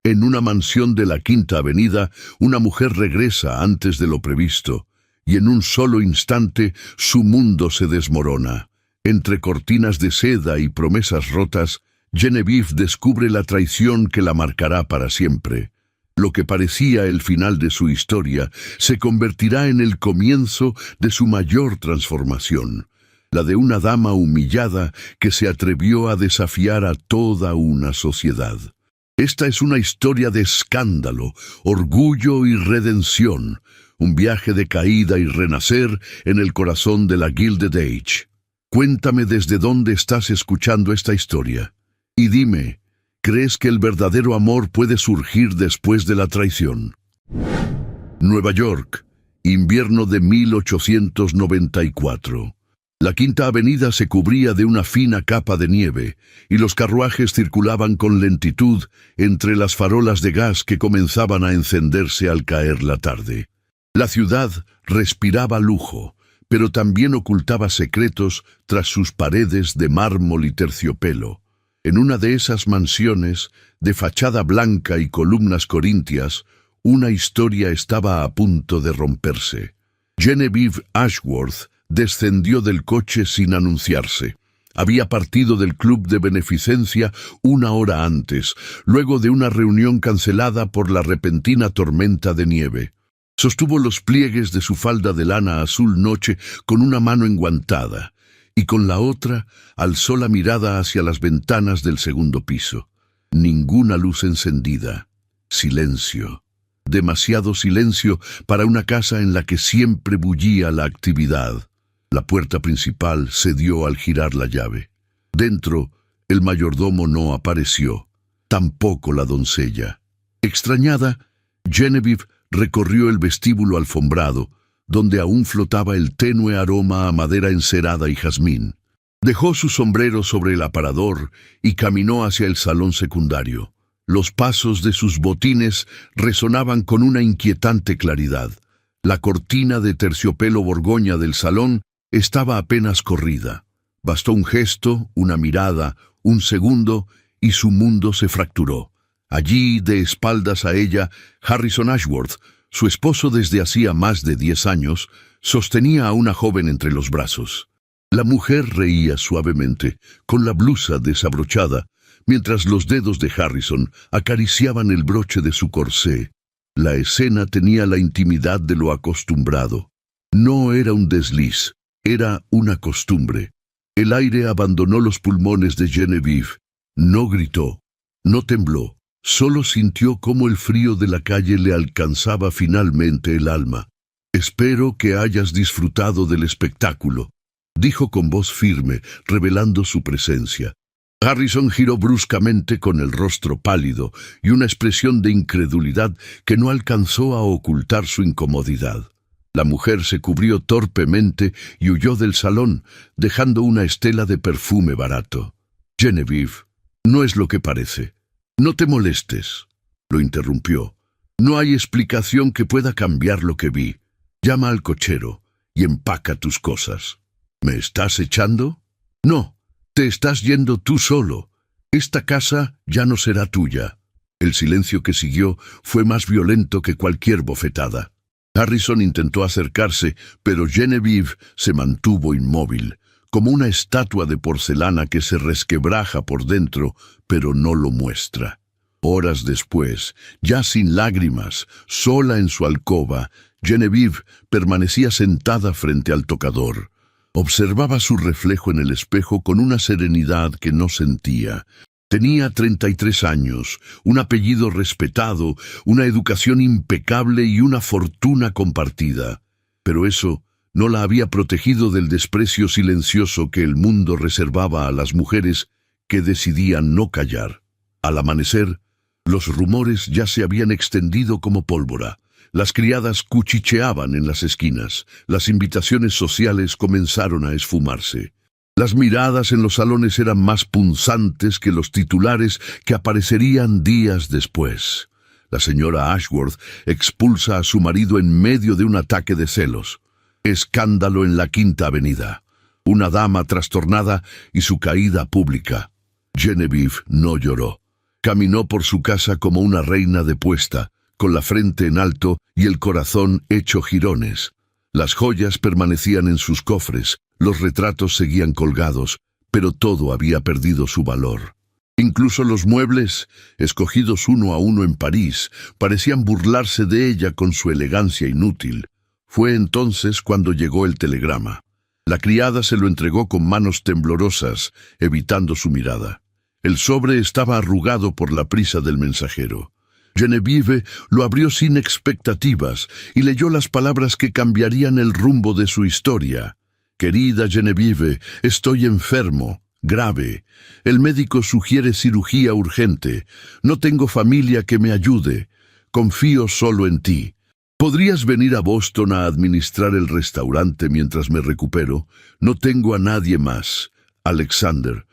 En una mansión de la Quinta Avenida, una mujer regresa antes de lo previsto, y en un solo instante su mundo se desmorona. Entre cortinas de seda y promesas rotas, Genevieve descubre la traición que la marcará para siempre. Lo que parecía el final de su historia se convertirá en el comienzo de su mayor transformación, la de una dama humillada que se atrevió a desafiar a toda una sociedad. Esta es una historia de escándalo, orgullo y redención, un viaje de caída y renacer en el corazón de la Gilded Age. Cuéntame desde dónde estás escuchando esta historia. Y dime, ¿crees que el verdadero amor puede surgir después de la traición? Nueva York, invierno de 1894. La Quinta Avenida se cubría de una fina capa de nieve, y los carruajes circulaban con lentitud entre las farolas de gas que comenzaban a encenderse al caer la tarde. La ciudad respiraba lujo, pero también ocultaba secretos tras sus paredes de mármol y terciopelo. En una de esas mansiones, de fachada blanca y columnas corintias, una historia estaba a punto de romperse. Genevieve Ashworth descendió del coche sin anunciarse. Había partido del club de beneficencia una hora antes, luego de una reunión cancelada por la repentina tormenta de nieve. Sostuvo los pliegues de su falda de lana azul noche con una mano enguantada, y con la otra alzó la mirada hacia las ventanas del segundo piso. Ninguna luz encendida. Silencio. Demasiado silencio para una casa en la que siempre bullía la actividad. La puerta principal cedió al girar la llave. Dentro, el mayordomo no apareció, tampoco la doncella. Extrañada, Genevieve recorrió el vestíbulo alfombrado, donde aún flotaba el tenue aroma a madera encerada y jazmín. Dejó su sombrero sobre el aparador y caminó hacia el salón secundario. Los pasos de sus botines resonaban con una inquietante claridad. La cortina de terciopelo borgoña del salón estaba apenas corrida. Bastó un gesto, una mirada, un segundo, y su mundo se fracturó. Allí, de espaldas a ella, Harrison Ashworth, su esposo desde hacía más de 10 años, sostenía a una joven entre los brazos. La mujer reía suavemente, con la blusa desabrochada, mientras los dedos de Harrison acariciaban el broche de su corsé. La escena tenía la intimidad de lo acostumbrado. No era un desliz, era una costumbre. El aire abandonó los pulmones de Genevieve. No gritó, no tembló. Solo sintió cómo el frío de la calle le alcanzaba finalmente el alma. «Espero que hayas disfrutado del espectáculo», dijo con voz firme, revelando su presencia. Harrison giró bruscamente con el rostro pálido y una expresión de incredulidad que no alcanzó a ocultar su incomodidad. La mujer se cubrió torpemente y huyó del salón, dejando una estela de perfume barato. «Genevieve, no es lo que parece». «No te molestes», lo interrumpió. «No hay explicación que pueda cambiar lo que vi. Llama al cochero y empaca tus cosas». «¿Me estás echando?» «No, te estás yendo tú solo. Esta casa ya no será tuya». El silencio que siguió fue más violento que cualquier bofetada. Harrison intentó acercarse, pero Genevieve se mantuvo inmóvil, como una estatua de porcelana que se resquebraja por dentro, pero no lo muestra. Horas después, ya sin lágrimas, sola en su alcoba, Genevieve permanecía sentada frente al tocador. Observaba su reflejo en el espejo con una serenidad que no sentía. Tenía 33 años, un apellido respetado, una educación impecable y una fortuna compartida. Pero eso no la había protegido del desprecio silencioso que el mundo reservaba a las mujeres que decidían no callar. Al amanecer, los rumores ya se habían extendido como pólvora. Las criadas cuchicheaban en las esquinas. Las invitaciones sociales comenzaron a esfumarse. Las miradas en los salones eran más punzantes que los titulares que aparecerían días después. La señora Ashworth expulsa a su marido en medio de un ataque de celos. Escándalo en la Quinta Avenida. Una dama trastornada y su caída pública. Genevieve no lloró. Caminó por su casa como una reina depuesta, con la frente en alto y el corazón hecho jirones. Las joyas permanecían en sus cofres, los retratos seguían colgados, pero todo había perdido su valor. Incluso los muebles, escogidos uno a uno en París, parecían burlarse de ella con su elegancia inútil. Fue entonces cuando llegó el telegrama. La criada se lo entregó con manos temblorosas, evitando su mirada. El sobre estaba arrugado por la prisa del mensajero. Genevieve lo abrió sin expectativas y leyó las palabras que cambiarían el rumbo de su historia. «Querida Genevieve, estoy enfermo, grave. El médico sugiere cirugía urgente. No tengo familia que me ayude. Confío solo en ti. ¿Podrías venir a Boston a administrar el restaurante mientras me recupero? No tengo a nadie más. Alexander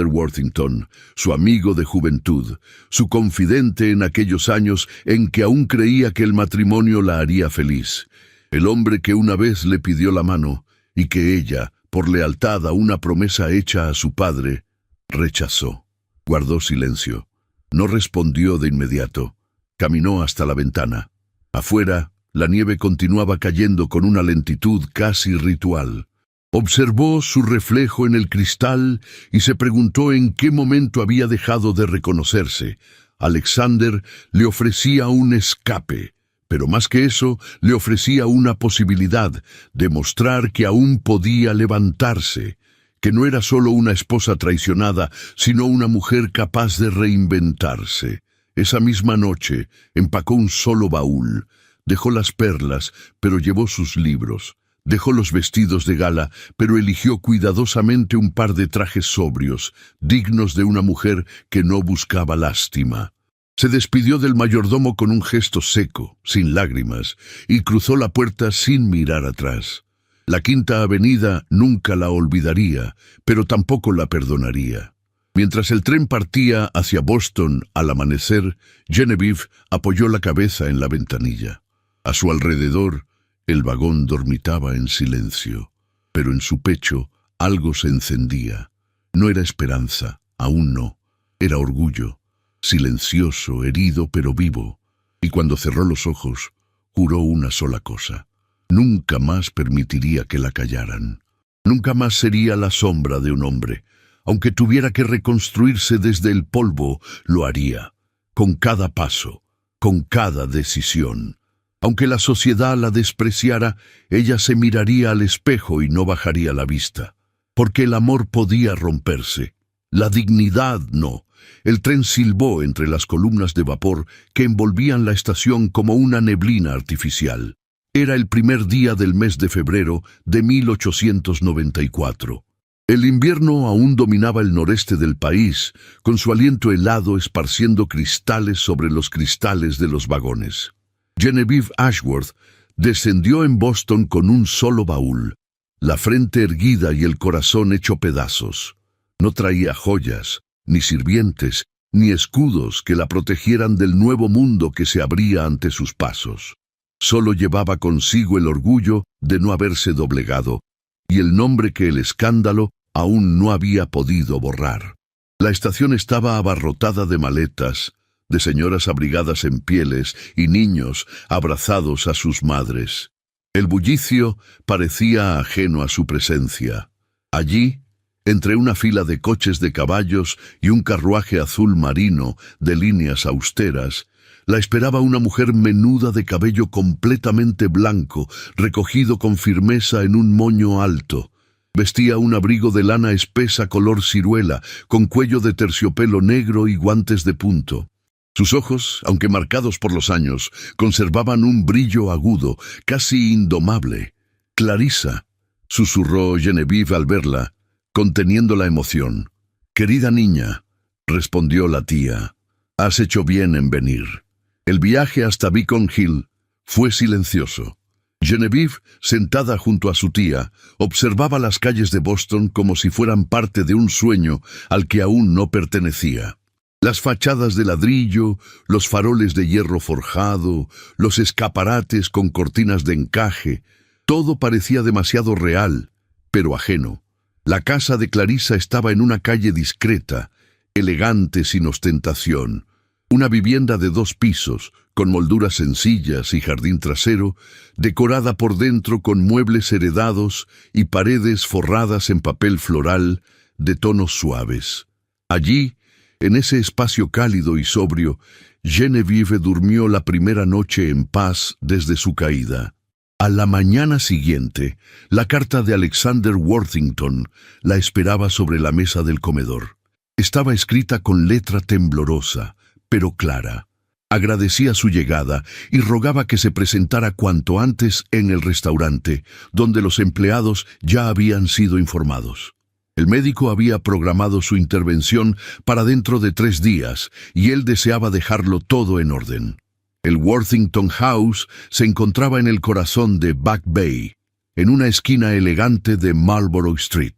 Worthington, su amigo de juventud, su confidente en aquellos años en que aún creía que el matrimonio la haría feliz. El hombre que una vez le pidió la mano y que ella, por lealtad a una promesa hecha a su padre, rechazó. Guardó silencio. No respondió de inmediato. Caminó hasta la ventana. Afuera, la nieve continuaba cayendo con una lentitud casi ritual. Observó su reflejo en el cristal y se preguntó en qué momento había dejado de reconocerse. Alexander le ofrecía un escape, pero más que eso, le ofrecía una posibilidad, demostrar que aún podía levantarse, que no era solo una esposa traicionada, sino una mujer capaz de reinventarse. Esa misma noche empacó un solo baúl, dejó las perlas, pero llevó sus libros. Dejó los vestidos de gala, pero eligió cuidadosamente un par de trajes sobrios, dignos de una mujer que no buscaba lástima. Se despidió del mayordomo con un gesto seco, sin lágrimas, y cruzó la puerta sin mirar atrás. La Quinta Avenida nunca la olvidaría, pero tampoco la perdonaría. Mientras el tren partía hacia Boston al amanecer, Genevieve apoyó la cabeza en la ventanilla. A su alrededor, el vagón dormitaba en silencio, pero en su pecho algo se encendía. No era esperanza, aún no. Era orgullo, silencioso, herido pero vivo. Y cuando cerró los ojos, juró una sola cosa. Nunca más permitiría que la callaran. Nunca más sería la sombra de un hombre. Aunque tuviera que reconstruirse desde el polvo, lo haría. Con cada paso, con cada decisión. Aunque la sociedad la despreciara, ella se miraría al espejo y no bajaría la vista. Porque el amor podía romperse. La dignidad no. El tren silbó entre las columnas de vapor que envolvían la estación como una neblina artificial. Era el primer día del mes de febrero de 1894. El invierno aún dominaba el noreste del país, con su aliento helado esparciendo cristales sobre los cristales de los vagones. Genevieve Ashworth descendió en Boston con un solo baúl, la frente erguida y el corazón hecho pedazos. No traía joyas, ni sirvientes, ni escudos que la protegieran del nuevo mundo que se abría ante sus pasos. Solo llevaba consigo el orgullo de no haberse doblegado, y el nombre que el escándalo aún no había podido borrar. La estación estaba abarrotada de maletas, de señoras abrigadas en pieles y niños abrazados a sus madres. El bullicio parecía ajeno a su presencia. Allí, entre una fila de coches de caballos y un carruaje azul marino de líneas austeras, la esperaba una mujer menuda de cabello completamente blanco, recogido con firmeza en un moño alto. Vestía un abrigo de lana espesa color ciruela, con cuello de terciopelo negro y guantes de punto. Sus ojos, aunque marcados por los años, conservaban un brillo agudo, casi indomable. «Clarissa», susurró Genevieve al verla, conteniendo la emoción. «Querida niña», respondió la tía, «has hecho bien en venir». El viaje hasta Beacon Hill fue silencioso. Genevieve, sentada junto a su tía, observaba las calles de Boston como si fueran parte de un sueño al que aún no pertenecía. Las fachadas de ladrillo, los faroles de hierro forjado, los escaparates con cortinas de encaje, todo parecía demasiado real, pero ajeno. La casa de Clarissa estaba en una calle discreta, elegante sin ostentación. Una vivienda de 2 pisos, con molduras sencillas y jardín trasero, decorada por dentro con muebles heredados y paredes forradas en papel floral de tonos suaves. Allí, en ese espacio cálido y sobrio, Genevieve durmió la primera noche en paz desde su caída. A la mañana siguiente, la carta de Alexander Worthington la esperaba sobre la mesa del comedor. Estaba escrita con letra temblorosa, pero clara. Agradecía su llegada y rogaba que se presentara cuanto antes en el restaurante, donde los empleados ya habían sido informados. El médico había programado su intervención para dentro de 3 días y él deseaba dejarlo todo en orden. El Worthington House se encontraba en el corazón de Back Bay, en una esquina elegante de Marlborough Street.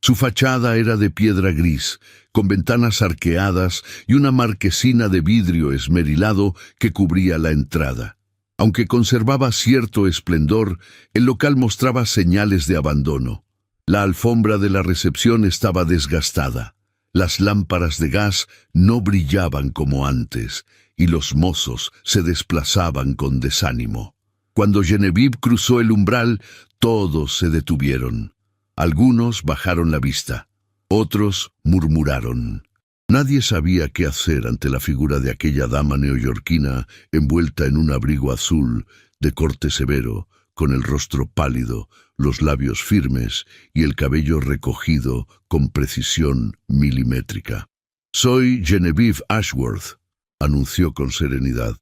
Su fachada era de piedra gris, con ventanas arqueadas y una marquesina de vidrio esmerilado que cubría la entrada. Aunque conservaba cierto esplendor, el local mostraba señales de abandono. La alfombra de la recepción estaba desgastada. Las lámparas de gas no brillaban como antes, y los mozos se desplazaban con desánimo. Cuando Genevieve cruzó el umbral, todos se detuvieron. Algunos bajaron la vista, otros murmuraron. Nadie sabía qué hacer ante la figura de aquella dama neoyorquina envuelta en un abrigo azul, de corte severo, con el rostro pálido, los labios firmes y el cabello recogido con precisión milimétrica. «Soy Genevieve Ashworth», anunció con serenidad.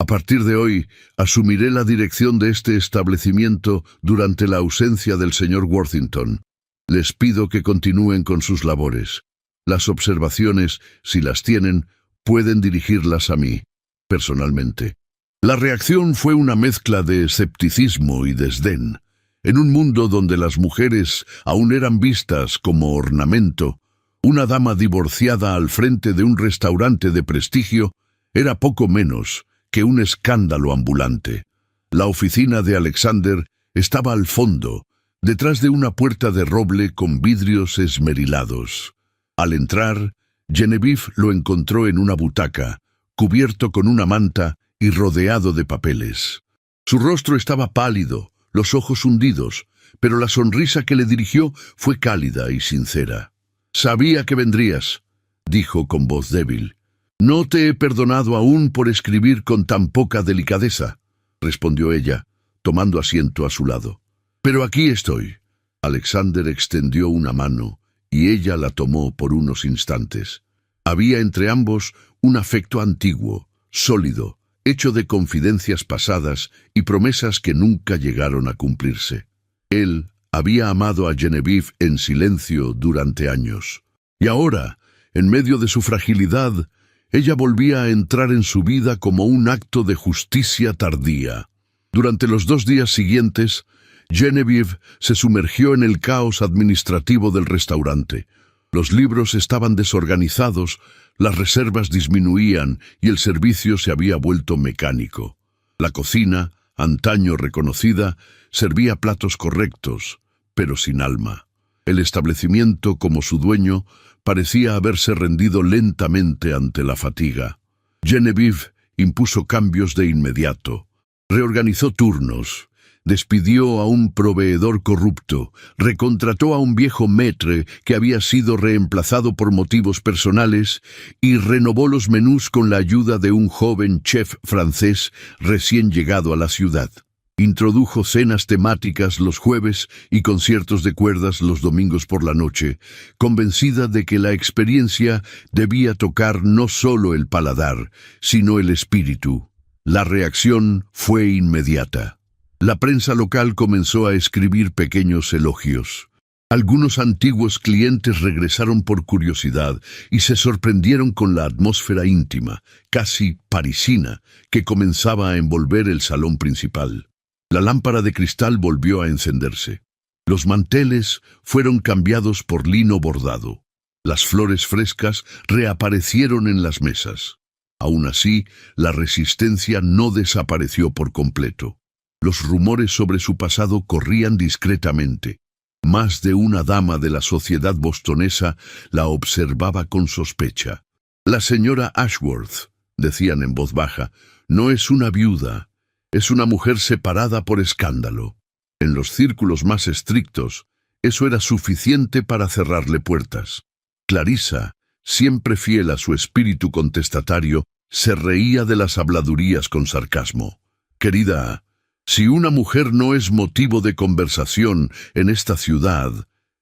«A partir de hoy, asumiré la dirección de este establecimiento durante la ausencia del señor Worthington. Les pido que continúen con sus labores. Las observaciones, si las tienen, pueden dirigirlas a mí, personalmente». La reacción fue una mezcla de escepticismo y desdén. En un mundo donde las mujeres aún eran vistas como ornamento, una dama divorciada al frente de un restaurante de prestigio era poco menos que un escándalo ambulante. La oficina de Alexander estaba al fondo, detrás de una puerta de roble con vidrios esmerilados. Al entrar, Genevieve lo encontró en una butaca, cubierto con una manta y rodeado de papeles. Su rostro estaba pálido, los ojos hundidos, pero la sonrisa que le dirigió fue cálida y sincera. «Sabía que vendrías», dijo con voz débil. «No te he perdonado aún por escribir con tan poca delicadeza», respondió ella, tomando asiento a su lado. «Pero aquí estoy». Alexander extendió una mano y ella la tomó por unos instantes. Había entre ambos un afecto antiguo, sólido, hecho de confidencias pasadas y promesas que nunca llegaron a cumplirse. Él había amado a Genevieve en silencio durante años. Y ahora, en medio de su fragilidad, ella volvía a entrar en su vida como un acto de justicia tardía. Durante los 2 días siguientes, Genevieve se sumergió en el caos administrativo del restaurante. Los libros estaban desorganizados, las reservas disminuían y el servicio se había vuelto mecánico. La cocina, antaño reconocida, servía platos correctos, pero sin alma. El establecimiento, como su dueño, parecía haberse rendido lentamente ante la fatiga. Genevieve impuso cambios de inmediato. Reorganizó turnos, despidió a un proveedor corrupto, recontrató a un viejo maître que había sido reemplazado por motivos personales y renovó los menús con la ayuda de un joven chef francés recién llegado a la ciudad. Introdujo cenas temáticas los jueves y conciertos de cuerdas los domingos por la noche, convencida de que la experiencia debía tocar no solo el paladar, sino el espíritu. La reacción fue inmediata. La prensa local comenzó a escribir pequeños elogios. Algunos antiguos clientes regresaron por curiosidad y se sorprendieron con la atmósfera íntima, casi parisina, que comenzaba a envolver el salón principal. La lámpara de cristal volvió a encenderse. Los manteles fueron cambiados por lino bordado. Las flores frescas reaparecieron en las mesas. Aún así, la resistencia no desapareció por completo. Los rumores sobre su pasado corrían discretamente. Más de una dama de la sociedad bostonesa la observaba con sospecha. «La señora Ashworth», decían en voz baja, «no es una viuda, es una mujer separada por escándalo». En los círculos más estrictos, eso era suficiente para cerrarle puertas. Clarissa, siempre fiel a su espíritu contestatario, se reía de las habladurías con sarcasmo. «Querida, si una mujer no es motivo de conversación en esta ciudad,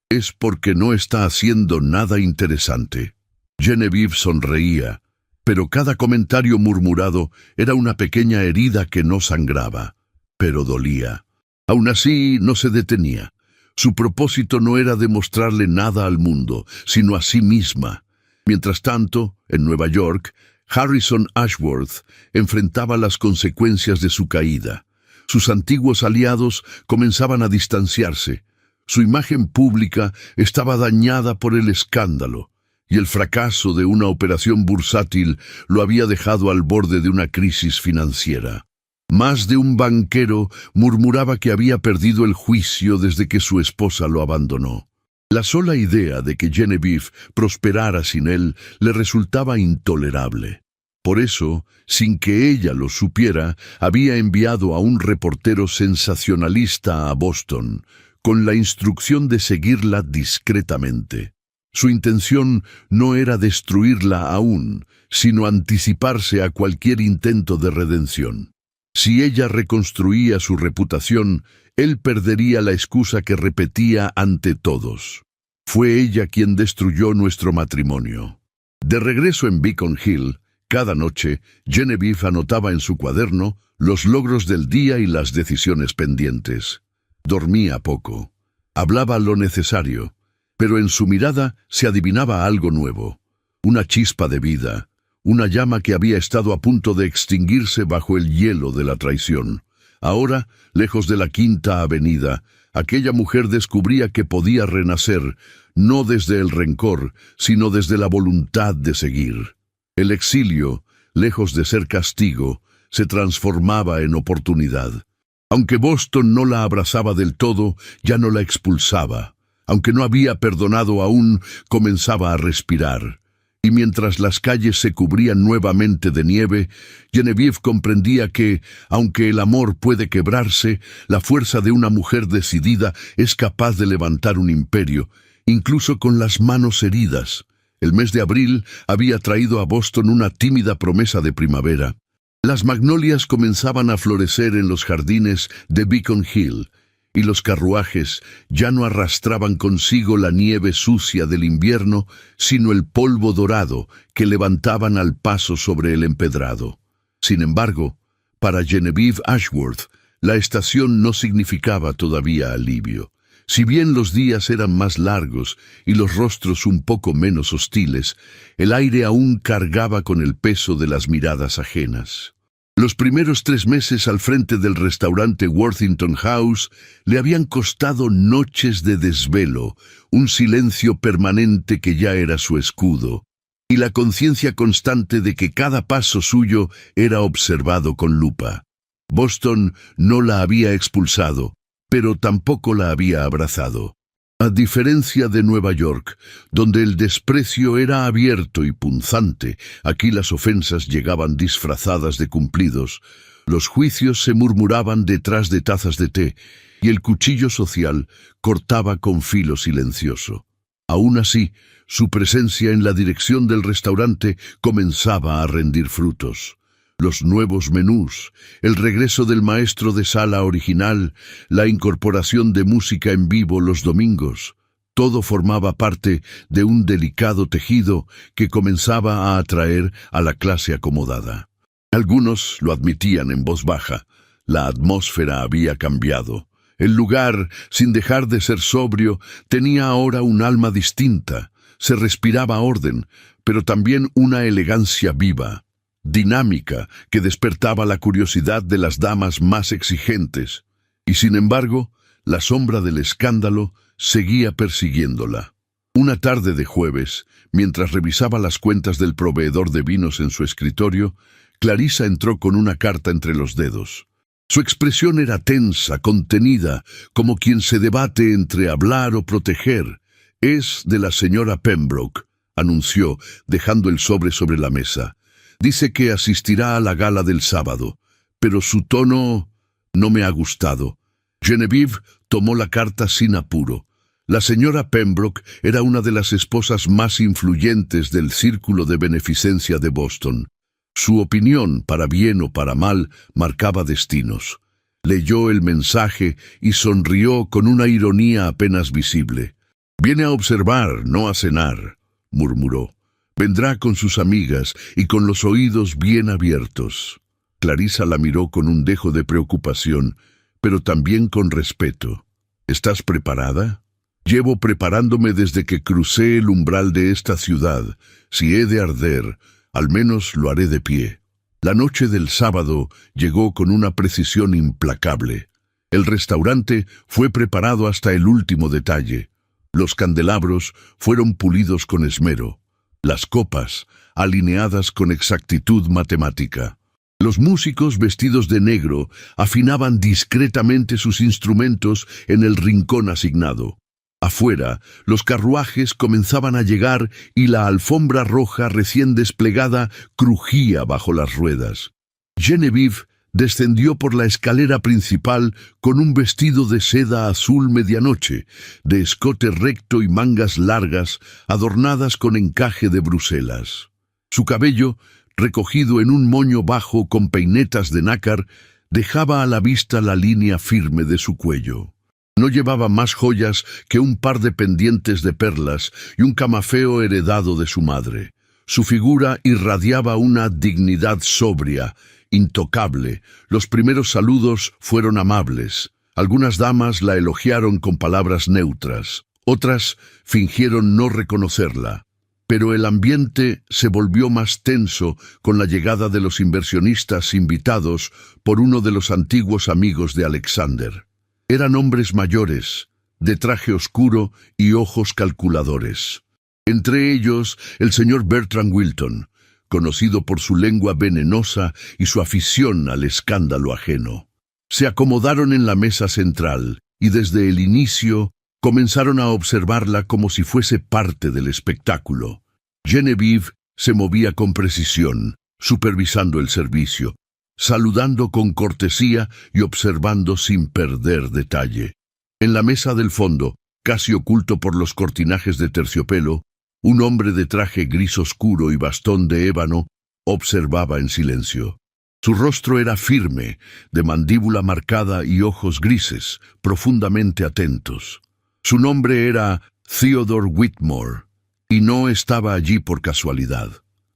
es porque no está haciendo nada interesante». Genevieve sonreía, pero cada comentario murmurado era una pequeña herida que no sangraba, pero dolía. Aún así, no se detenía. Su propósito no era demostrarle nada al mundo, sino a sí misma. Mientras tanto, en Nueva York, Harrison Ashworth enfrentaba las consecuencias de su caída. Sus antiguos aliados comenzaban a distanciarse. Su imagen pública estaba dañada por el escándalo, y el fracaso de una operación bursátil lo había dejado al borde de una crisis financiera. Más de un banquero murmuraba que había perdido el juicio desde que su esposa lo abandonó. La sola idea de que Genevieve prosperara sin él le resultaba intolerable. Por eso, sin que ella lo supiera, había enviado a un reportero sensacionalista a Boston, con la instrucción de seguirla discretamente. Su intención no era destruirla aún, sino anticiparse a cualquier intento de redención. Si ella reconstruía su reputación, él perdería la excusa que repetía ante todos. Fue ella quien destruyó nuestro matrimonio. De regreso en Beacon Hill, cada noche, Genevieve anotaba en su cuaderno los logros del día y las decisiones pendientes. Dormía poco. Hablaba lo necesario, pero en su mirada se adivinaba algo nuevo. Una chispa de vida, una llama que había estado a punto de extinguirse bajo el hielo de la traición. Ahora, lejos de la Quinta Avenida, aquella mujer descubría que podía renacer, no desde el rencor, sino desde la voluntad de seguir. El exilio, lejos de ser castigo, se transformaba en oportunidad. Aunque Boston no la abrazaba del todo, ya no la expulsaba. Aunque no había perdonado aún, comenzaba a respirar. Y mientras las calles se cubrían nuevamente de nieve, Genevieve comprendía que, aunque el amor puede quebrarse, la fuerza de una mujer decidida es capaz de levantar un imperio, incluso con las manos heridas. El mes de abril había traído a Boston una tímida promesa de primavera. Las magnolias comenzaban a florecer en los jardines de Beacon Hill, y los carruajes ya no arrastraban consigo la nieve sucia del invierno, sino el polvo dorado que levantaban al paso sobre el empedrado. Sin embargo, para Genevieve Ashworth, la estación no significaba todavía alivio. Si bien los días eran más largos y los rostros un poco menos hostiles, el aire aún cargaba con el peso de las miradas ajenas. Los primeros 3 meses al frente del restaurante Worthington House le habían costado noches de desvelo, un silencio permanente que ya era su escudo, y la conciencia constante de que cada paso suyo era observado con lupa. Boston no la había expulsado, pero tampoco la había abrazado. A diferencia de Nueva York, donde el desprecio era abierto y punzante, aquí las ofensas llegaban disfrazadas de cumplidos, los juicios se murmuraban detrás de tazas de té, y el cuchillo social cortaba con filo silencioso. Aún así, su presencia en la dirección del restaurante comenzaba a rendir frutos. Los nuevos menús, el regreso del maestro de sala original, la incorporación de música en vivo los domingos, todo formaba parte de un delicado tejido que comenzaba a atraer a la clase acomodada. Algunos lo admitían en voz baja. La atmósfera había cambiado. El lugar, sin dejar de ser sobrio, tenía ahora un alma distinta. Se respiraba orden, pero también una elegancia viva, dinámica, que despertaba la curiosidad de las damas más exigentes. Y sin embargo, la sombra del escándalo seguía persiguiéndola. Una tarde de jueves, mientras revisaba las cuentas del proveedor de vinos en su escritorio, Clarissa entró con una carta entre los dedos. Su expresión era tensa, contenida, como quien se debate entre hablar o proteger. «Es de la señora Pembroke», anunció, dejando el sobre la mesa. «Dice que asistirá a la gala del sábado, pero su tono no me ha gustado». Genevieve tomó la carta sin apuro. La señora Pembroke era una de las esposas más influyentes del círculo de beneficencia de Boston. Su opinión, para bien o para mal, marcaba destinos. Leyó el mensaje y sonrió con una ironía apenas visible. «Viene a observar, no a cenar», murmuró. «Vendrá con sus amigas y con los oídos bien abiertos». Clarissa la miró con un dejo de preocupación, pero también con respeto. «¿Estás preparada?» «Llevo preparándome desde que crucé el umbral de esta ciudad. Si he de arder, al menos lo haré de pie». La noche del sábado llegó con una precisión implacable. El restaurante fue preparado hasta el último detalle. Los candelabros fueron pulidos con esmero. Las copas, alineadas con exactitud matemática. Los músicos vestidos de negro afinaban discretamente sus instrumentos en el rincón asignado. Afuera, los carruajes comenzaban a llegar y la alfombra roja recién desplegada crujía bajo las ruedas. Genevieve descendió por la escalera principal con un vestido de seda azul medianoche, de escote recto y mangas largas, adornadas con encaje de Bruselas. Su cabello, recogido en un moño bajo con peinetas de nácar, dejaba a la vista la línea firme de su cuello. No llevaba más joyas que un par de pendientes de perlas y un camafeo heredado de su madre. Su figura irradiaba una dignidad sobria, intocable. Los primeros saludos fueron amables. Algunas damas la elogiaron con palabras neutras. Otras fingieron no reconocerla. Pero el ambiente se volvió más tenso con la llegada de los inversionistas invitados por uno de los antiguos amigos de Alexander. Eran hombres mayores, de traje oscuro y ojos calculadores. Entre ellos, el señor Bertrand Wilton, conocido por su lengua venenosa y su afición al escándalo ajeno. Se acomodaron en la mesa central y desde el inicio comenzaron a observarla como si fuese parte del espectáculo. Genevieve se movía con precisión, supervisando el servicio, saludando con cortesía y observando sin perder detalle. En la mesa del fondo, casi oculto por los cortinajes de terciopelo, un hombre de traje gris oscuro y bastón de ébano observaba en silencio. Su rostro era firme, de mandíbula marcada y ojos grises, profundamente atentos. Su nombre era Theodore Whitmore, y no estaba allí por casualidad.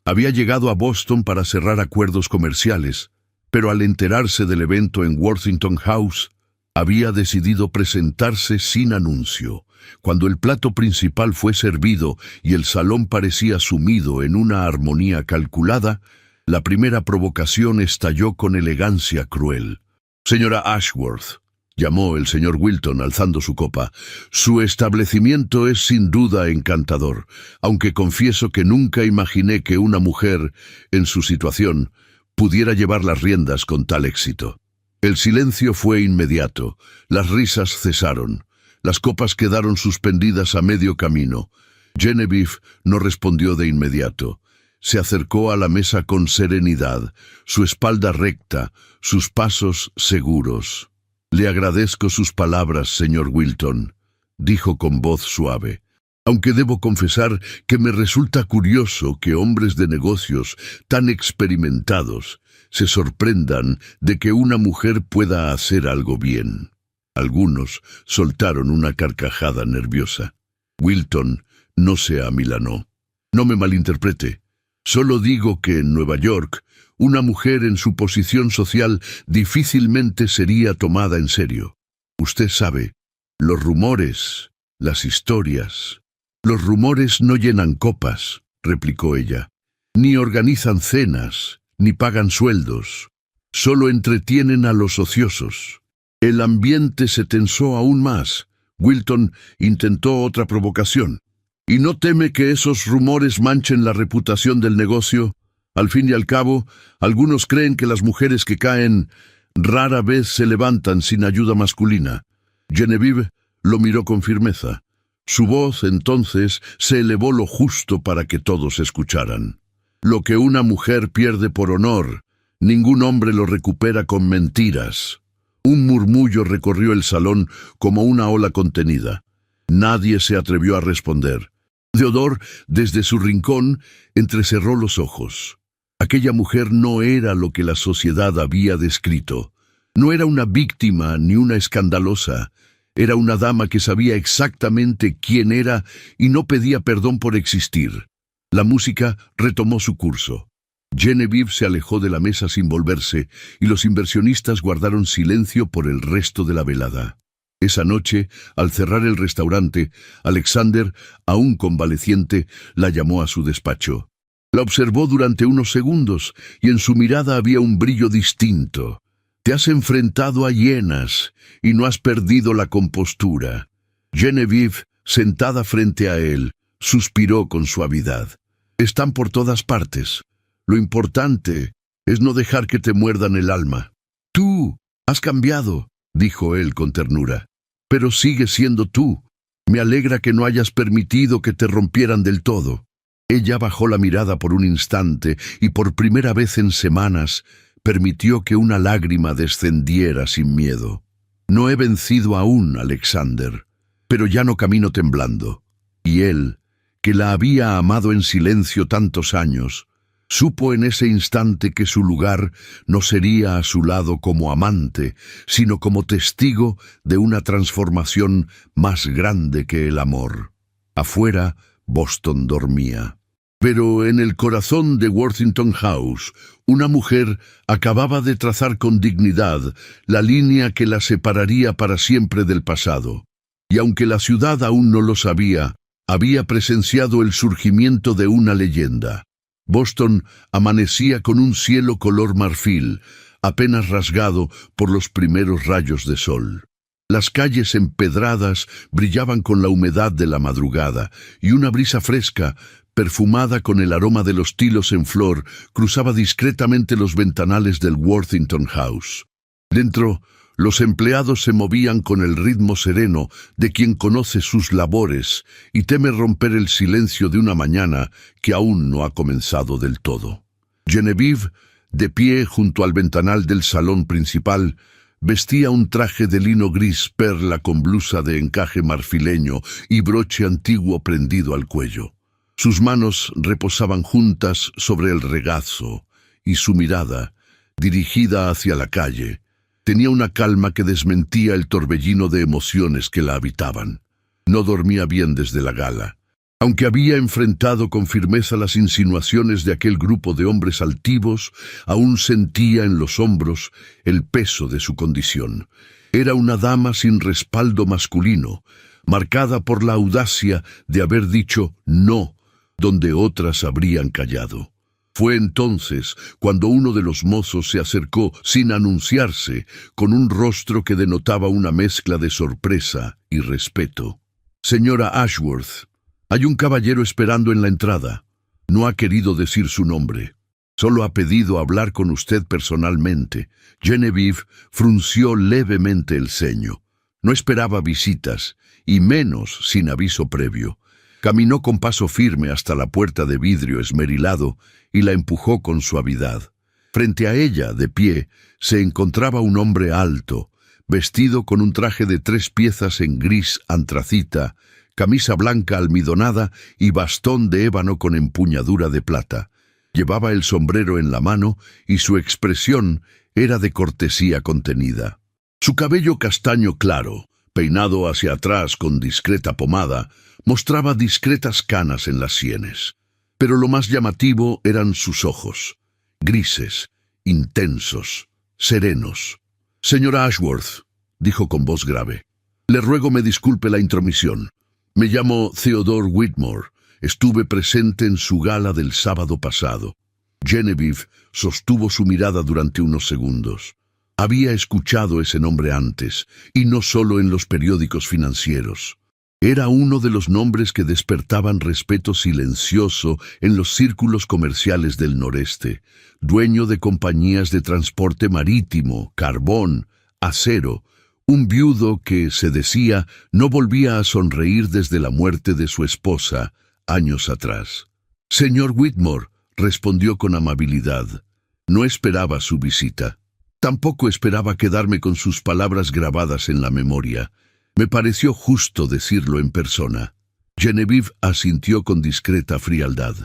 Había llegado a Boston para cerrar acuerdos comerciales, pero al enterarse del evento en Worthington House, había decidido presentarse sin anuncio. Cuando el plato principal fue servido y el salón parecía sumido en una armonía calculada, la primera provocación estalló con elegancia cruel. «Señora Ashworth», llamó el señor Wilton alzando su copa, «su establecimiento es sin duda encantador, aunque confieso que nunca imaginé que una mujer, en su situación, pudiera llevar las riendas con tal éxito». El silencio fue inmediato, las risas cesaron, las copas quedaron suspendidas a medio camino. Genevieve no respondió de inmediato. Se acercó a la mesa con serenidad, su espalda recta, sus pasos seguros. «Le agradezco sus palabras, señor Wilton», dijo con voz suave. «Aunque debo confesar que me resulta curioso que hombres de negocios tan experimentados se sorprendan de que una mujer pueda hacer algo bien». Algunos soltaron una carcajada nerviosa. Wilton no se amilanó. «No me malinterprete. Solo digo que en Nueva York una mujer en su posición social difícilmente sería tomada en serio. Usted sabe, los rumores, las historias». «Los rumores no llenan copas», replicó ella, «ni organizan cenas, ni pagan sueldos. Solo entretienen a los ociosos». El ambiente se tensó aún más. Wilton intentó otra provocación. «¿Y no teme que esos rumores manchen la reputación del negocio? Al fin y al cabo, algunos creen que las mujeres que caen Rara vez se levantan sin ayuda masculina. Genevieve lo miró con firmeza. Su voz, entonces, se elevó lo justo para que todos escucharan. Lo que una mujer pierde por honor, ningún hombre lo recupera con mentiras. Un murmullo recorrió el salón como una ola contenida. Nadie se atrevió a responder. Theodore, desde su rincón, entrecerró los ojos. Aquella mujer no era lo que la sociedad había descrito. No era una víctima ni una escandalosa. Era una dama que sabía exactamente quién era y no pedía perdón por existir. La música retomó su curso. Genevieve se alejó de la mesa sin volverse y los inversionistas guardaron silencio por el resto de la velada. Esa noche, al cerrar el restaurante, Alexander, aún convaleciente, la llamó a su despacho. La observó durante unos segundos y en su mirada había un brillo distinto. Te has enfrentado a hienas y no has perdido la compostura. Genevieve, sentada frente a él, suspiró con suavidad. Están por todas partes. Lo importante es no dejar que te muerdan el alma. Tú has cambiado, dijo él con ternura, pero sigues siendo tú. Me alegra que no hayas permitido que te rompieran del todo. Ella bajó la mirada por un instante y por primera vez en semanas permitió que una lágrima descendiera sin miedo. No he vencido aún, Alexander, pero ya no camino temblando. Y él, que la había amado en silencio tantos años, supo en ese instante que su lugar no sería a su lado como amante, sino como testigo de una transformación más grande que el amor. Afuera, Boston dormía. Pero en el corazón de Worthington House, una mujer acababa de trazar con dignidad la línea que la separaría para siempre del pasado. Y aunque la ciudad aún no lo sabía, había presenciado el surgimiento de una leyenda. Boston amanecía con un cielo color marfil, apenas rasgado por los primeros rayos de sol. Las calles empedradas brillaban con la humedad de la madrugada, y una brisa fresca, perfumada con el aroma de los tilos en flor, cruzaba discretamente los ventanales del Worthington House. Dentro, los empleados se movían con el ritmo sereno de quien conoce sus labores y teme romper el silencio de una mañana que aún no ha comenzado del todo. Genevieve, de pie junto al ventanal del salón principal, vestía un traje de lino gris perla con blusa de encaje marfileño y broche antiguo prendido al cuello. Sus manos reposaban juntas sobre el regazo y su mirada, dirigida hacia la calle, tenía una calma que desmentía el torbellino de emociones que la habitaban. No dormía bien desde la gala. Aunque había enfrentado con firmeza las insinuaciones de aquel grupo de hombres altivos, aún sentía en los hombros el peso de su condición. Era una dama sin respaldo masculino, marcada por la audacia de haber dicho no, donde otras habrían callado. Fue entonces cuando uno de los mozos se acercó sin anunciarse, con un rostro que denotaba una mezcla de sorpresa y respeto. «Señora Ashworth, hay un caballero esperando en la entrada. No ha querido decir su nombre. Solo ha pedido hablar con usted personalmente». Genevieve frunció levemente el ceño. No esperaba visitas, y menos sin aviso previo. Caminó con paso firme hasta la puerta de vidrio esmerilado y la empujó con suavidad. Frente a ella, de pie, se encontraba un hombre alto, vestido con un traje de 3 piezas en gris antracita, camisa blanca almidonada y bastón de ébano con empuñadura de plata. Llevaba el sombrero en la mano y su expresión era de cortesía contenida. Su cabello castaño claro, peinado hacia atrás con discreta pomada, mostraba discretas canas en las sienes. Pero lo más llamativo eran sus ojos, grises, intensos, serenos. «Señora Ashworth», dijo con voz grave, «le ruego me disculpe la intromisión. Me llamo Theodore Whitmore. Estuve presente en su gala del sábado pasado». Genevieve sostuvo su mirada durante unos segundos. Había escuchado ese nombre antes, y no solo en los periódicos financieros. Era uno de los nombres que despertaban respeto silencioso en los círculos comerciales del noreste, dueño de compañías de transporte marítimo, carbón, acero, un viudo que, se decía, no volvía a sonreír desde la muerte de su esposa, años atrás. «Señor Whitmore», respondió con amabilidad. No esperaba su visita. Tampoco esperaba quedarme con sus palabras grabadas en la memoria. Me pareció justo decirlo en persona. Genevieve asintió con discreta frialdad.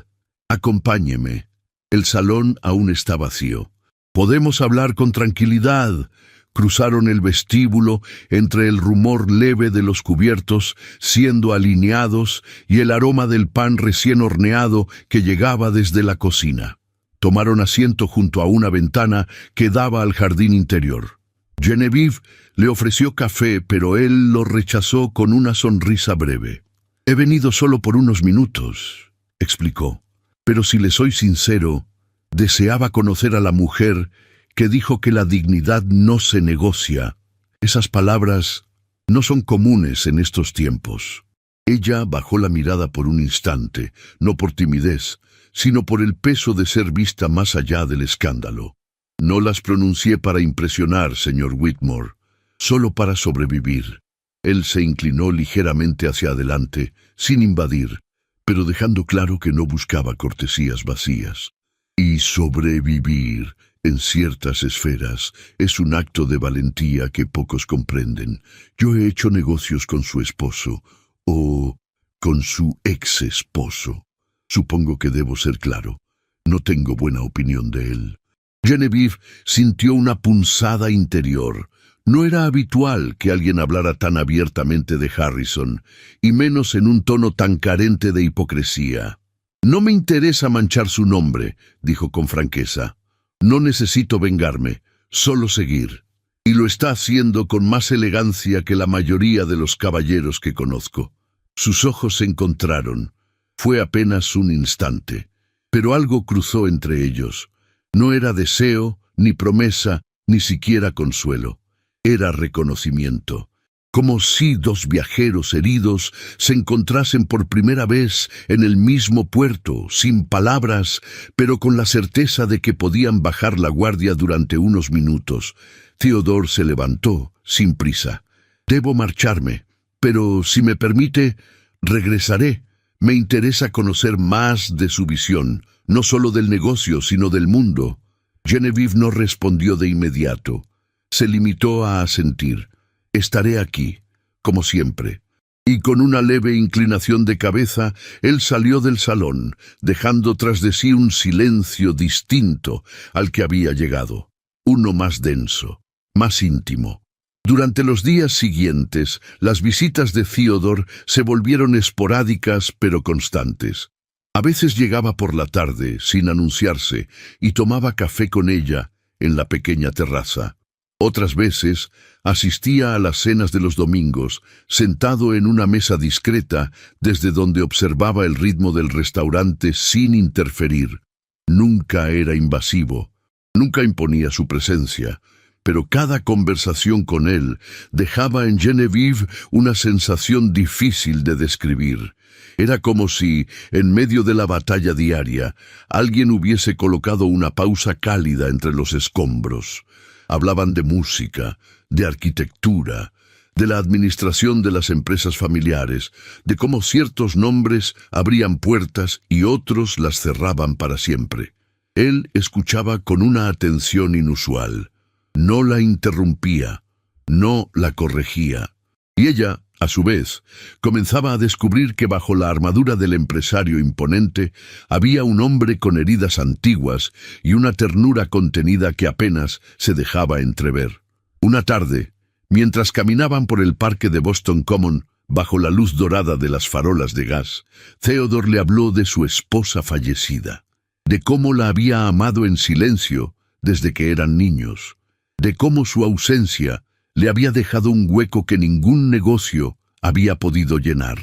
«Acompáñeme. El salón aún está vacío. Podemos hablar con tranquilidad». Cruzaron el vestíbulo entre el rumor leve de los cubiertos siendo alineados y el aroma del pan recién horneado que llegaba desde la cocina. Tomaron asiento junto a una ventana que daba al jardín interior. Genevieve le ofreció café, pero él lo rechazó con una sonrisa breve. «He venido solo por unos minutos», explicó. «Pero si le soy sincero, deseaba conocer a la mujer que dijo que la dignidad no se negocia. Esas palabras no son comunes en estos tiempos». Ella bajó la mirada por un instante, no por timidez, sino por el peso de ser vista más allá del escándalo. «No las pronuncié para impresionar, señor Whitmore, solo para sobrevivir». Él se inclinó ligeramente hacia adelante, sin invadir, pero dejando claro que no buscaba cortesías vacías. «Y sobrevivir en ciertas esferas es un acto de valentía que pocos comprenden. Yo he hecho negocios con su esposo, o con su ex esposo. Supongo que debo ser claro. No tengo buena opinión de él». Genevieve sintió una punzada interior. No era habitual que alguien hablara tan abiertamente de Harrison, y menos en un tono tan carente de hipocresía. «No me interesa manchar su nombre», dijo con franqueza. «No necesito vengarme, solo seguir. Y lo está haciendo con más elegancia que la mayoría de los caballeros que conozco». Sus ojos se encontraron. Fue apenas un instante, pero algo cruzó entre ellos. No era deseo, ni promesa, ni siquiera consuelo. Era reconocimiento. Como si dos viajeros heridos se encontrasen por primera vez en el mismo puerto, sin palabras, pero con la certeza de que podían bajar la guardia durante unos minutos. Theodore se levantó, sin prisa. «Debo marcharme, pero si me permite, regresaré. Me interesa conocer más de su visión, no solo del negocio, sino del mundo». Genevieve no respondió de inmediato. Se limitó a asentir. «Estaré aquí, como siempre». Y con una leve inclinación de cabeza, él salió del salón, dejando tras de sí un silencio distinto al que había llegado. Uno más denso, más íntimo. Durante los días siguientes, las visitas de Theodore se volvieron esporádicas pero constantes. A veces llegaba por la tarde, sin anunciarse, y tomaba café con ella en la pequeña terraza. Otras veces asistía a las cenas de los domingos, sentado en una mesa discreta, desde donde observaba el ritmo del restaurante sin interferir. Nunca era invasivo, nunca imponía su presencia, pero cada conversación con él dejaba en Genevieve una sensación difícil de describir. Era como si, en medio de la batalla diaria, alguien hubiese colocado una pausa cálida entre los escombros. Hablaban de música, de arquitectura, de la administración de las empresas familiares, de cómo ciertos nombres abrían puertas y otros las cerraban para siempre. Él escuchaba con una atención inusual. No la interrumpía, no la corregía. Y ella, a su vez, comenzaba a descubrir que bajo la armadura del empresario imponente había un hombre con heridas antiguas y una ternura contenida que apenas se dejaba entrever. Una tarde, mientras caminaban por el parque de Boston Common, bajo la luz dorada de las farolas de gas, Theodore le habló de su esposa fallecida, de cómo la había amado en silencio desde que eran niños, de cómo su ausencia le había dejado un hueco que ningún negocio había podido llenar.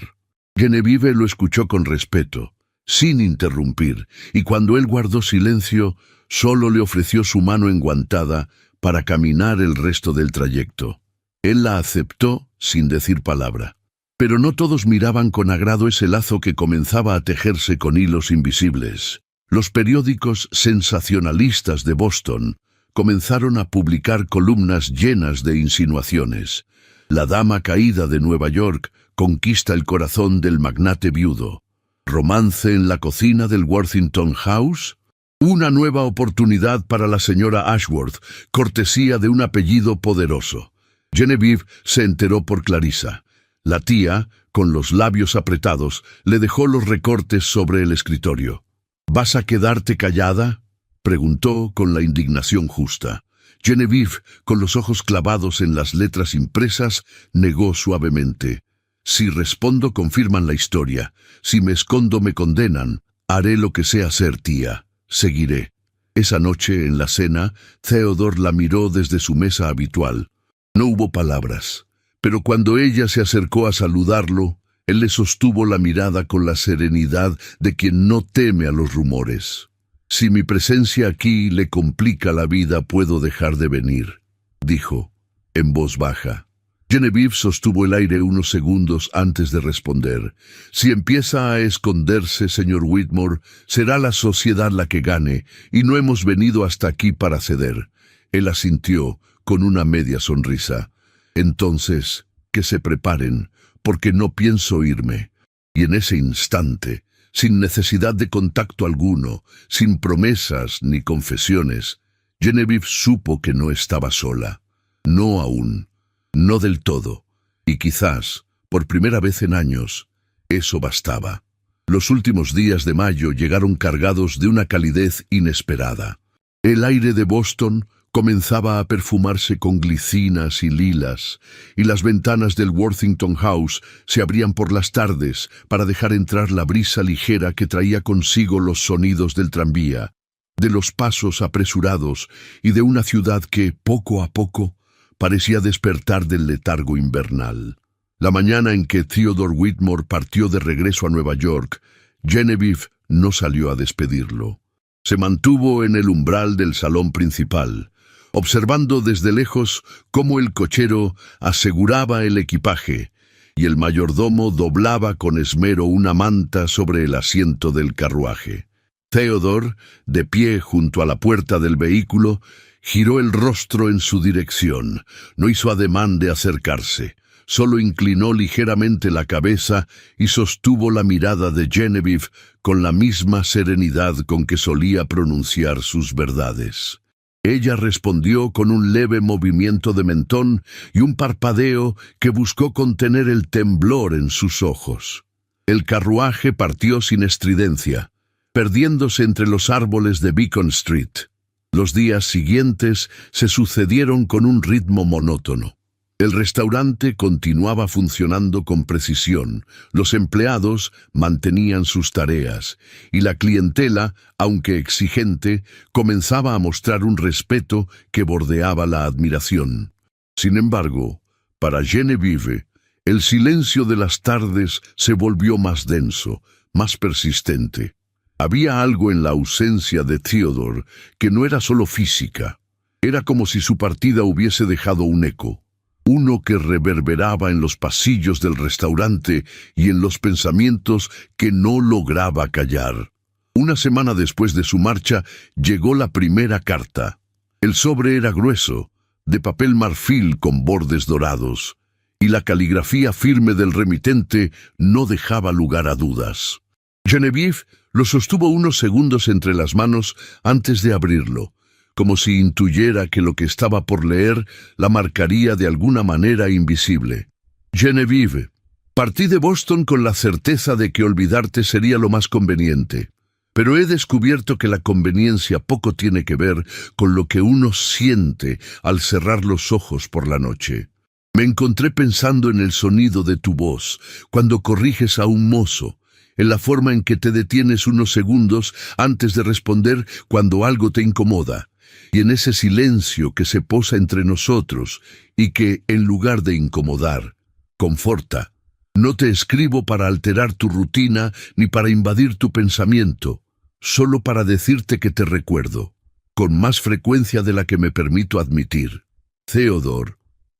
Genevieve lo escuchó con respeto, sin interrumpir, y cuando él guardó silencio, solo le ofreció su mano enguantada para caminar el resto del trayecto. Él la aceptó sin decir palabra. Pero no todos miraban con agrado ese lazo que comenzaba a tejerse con hilos invisibles. Los periódicos sensacionalistas de Boston comenzaron a publicar columnas llenas de insinuaciones. La dama caída de Nueva York conquista el corazón del magnate viudo. Romance en la cocina del Worthington House. Una nueva oportunidad para la señora Ashworth, cortesía de un apellido poderoso. Genevieve se enteró por Clarissa. La tía, con los labios apretados, le dejó los recortes sobre el escritorio. «¿Vas a quedarte callada?», preguntó con la indignación justa. Genevieve, con los ojos clavados en las letras impresas, negó suavemente. «Si respondo, confirman la historia. Si me escondo, me condenan. Haré lo que sea ser, tía. Seguiré». Esa noche, en la cena, Theodore la miró desde su mesa habitual. No hubo palabras, pero cuando ella se acercó a saludarlo, él le sostuvo la mirada con la serenidad de quien no teme a los rumores. «Si mi presencia aquí le complica la vida, puedo dejar de venir», dijo, en voz baja. Genevieve sostuvo el aire unos segundos antes de responder. «Si empieza a esconderse, señor Whitmore, será la sociedad la que gane, y no hemos venido hasta aquí para ceder». Él asintió con una media sonrisa. «Entonces, que se preparen, porque no pienso irme». Y en ese instante, sin necesidad de contacto alguno, sin promesas ni confesiones, Genevieve supo que no estaba sola. No aún, no del todo, y quizás, por primera vez en años, eso bastaba. Los últimos días de mayo llegaron cargados de una calidez inesperada. El aire de Boston comenzaba a perfumarse con glicinas y lilas, y las ventanas del Worthington House se abrían por las tardes para dejar entrar la brisa ligera que traía consigo los sonidos del tranvía, de los pasos apresurados y de una ciudad que, poco a poco, parecía despertar del letargo invernal. La mañana en que Theodore Whitmore partió de regreso a Nueva York, Genevieve no salió a despedirlo. Se mantuvo en el umbral del salón principal, observando desde lejos cómo el cochero aseguraba el equipaje y el mayordomo doblaba con esmero una manta sobre el asiento del carruaje. Theodore, de pie junto a la puerta del vehículo, giró el rostro en su dirección. No hizo ademán de acercarse, solo inclinó ligeramente la cabeza y sostuvo la mirada de Genevieve con la misma serenidad con que solía pronunciar sus verdades. Ella respondió con un leve movimiento de mentón y un parpadeo que buscó contener el temblor en sus ojos. El carruaje partió sin estridencia, perdiéndose entre los árboles de Beacon Street. Los días siguientes se sucedieron con un ritmo monótono. El restaurante continuaba funcionando con precisión, los empleados mantenían sus tareas, y la clientela, aunque exigente, comenzaba a mostrar un respeto que bordeaba la admiración. Sin embargo, para Genevieve, el silencio de las tardes se volvió más denso, más persistente. Había algo en la ausencia de Theodore que no era solo física. Era como si su partida hubiese dejado un eco. Uno que reverberaba en los pasillos del restaurante y en los pensamientos que no lograba callar. Una semana después de su marcha, llegó la primera carta. El sobre era grueso, de papel marfil con bordes dorados, y la caligrafía firme del remitente no dejaba lugar a dudas. Genevieve lo sostuvo unos segundos entre las manos antes de abrirlo, como si intuyera que lo que estaba por leer la marcaría de alguna manera invisible. «Genevieve, partí de Boston con la certeza de que olvidarte sería lo más conveniente, pero he descubierto que la conveniencia poco tiene que ver con lo que uno siente al cerrar los ojos por la noche. Me encontré pensando en el sonido de tu voz cuando corriges a un mozo, en la forma en que te detienes unos segundos antes de responder cuando algo te incomoda, y en ese silencio que se posa entre nosotros y que, en lugar de incomodar, conforta. No te escribo para alterar tu rutina ni para invadir tu pensamiento, solo para decirte que te recuerdo, con más frecuencia de la que me permito admitir. Theodore».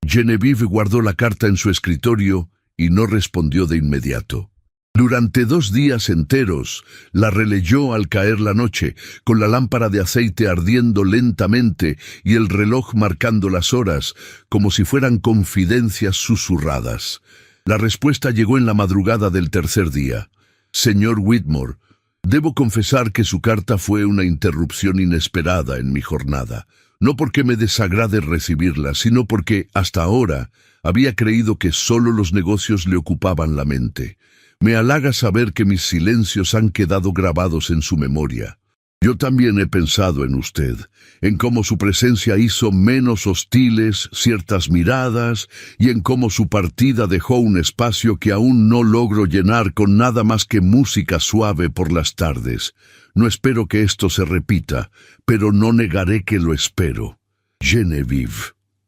Genevieve guardó la carta en su escritorio y no respondió de inmediato. Durante 2 días enteros la releyó al caer la noche, con la lámpara de aceite ardiendo lentamente y el reloj marcando las horas, como si fueran confidencias susurradas. La respuesta llegó en la madrugada del 3er día. Señor Whitmore, debo confesar que su carta fue una interrupción inesperada en mi jornada. No porque me desagrade recibirla, sino porque, hasta ahora, había creído que solo los negocios le ocupaban la mente. Me halaga saber que mis silencios han quedado grabados en su memoria. Yo también he pensado en usted, en cómo su presencia hizo menos hostiles ciertas miradas y en cómo su partida dejó un espacio que aún no logro llenar con nada más que música suave por las tardes. No espero que esto se repita, pero no negaré que lo espero. Genevieve.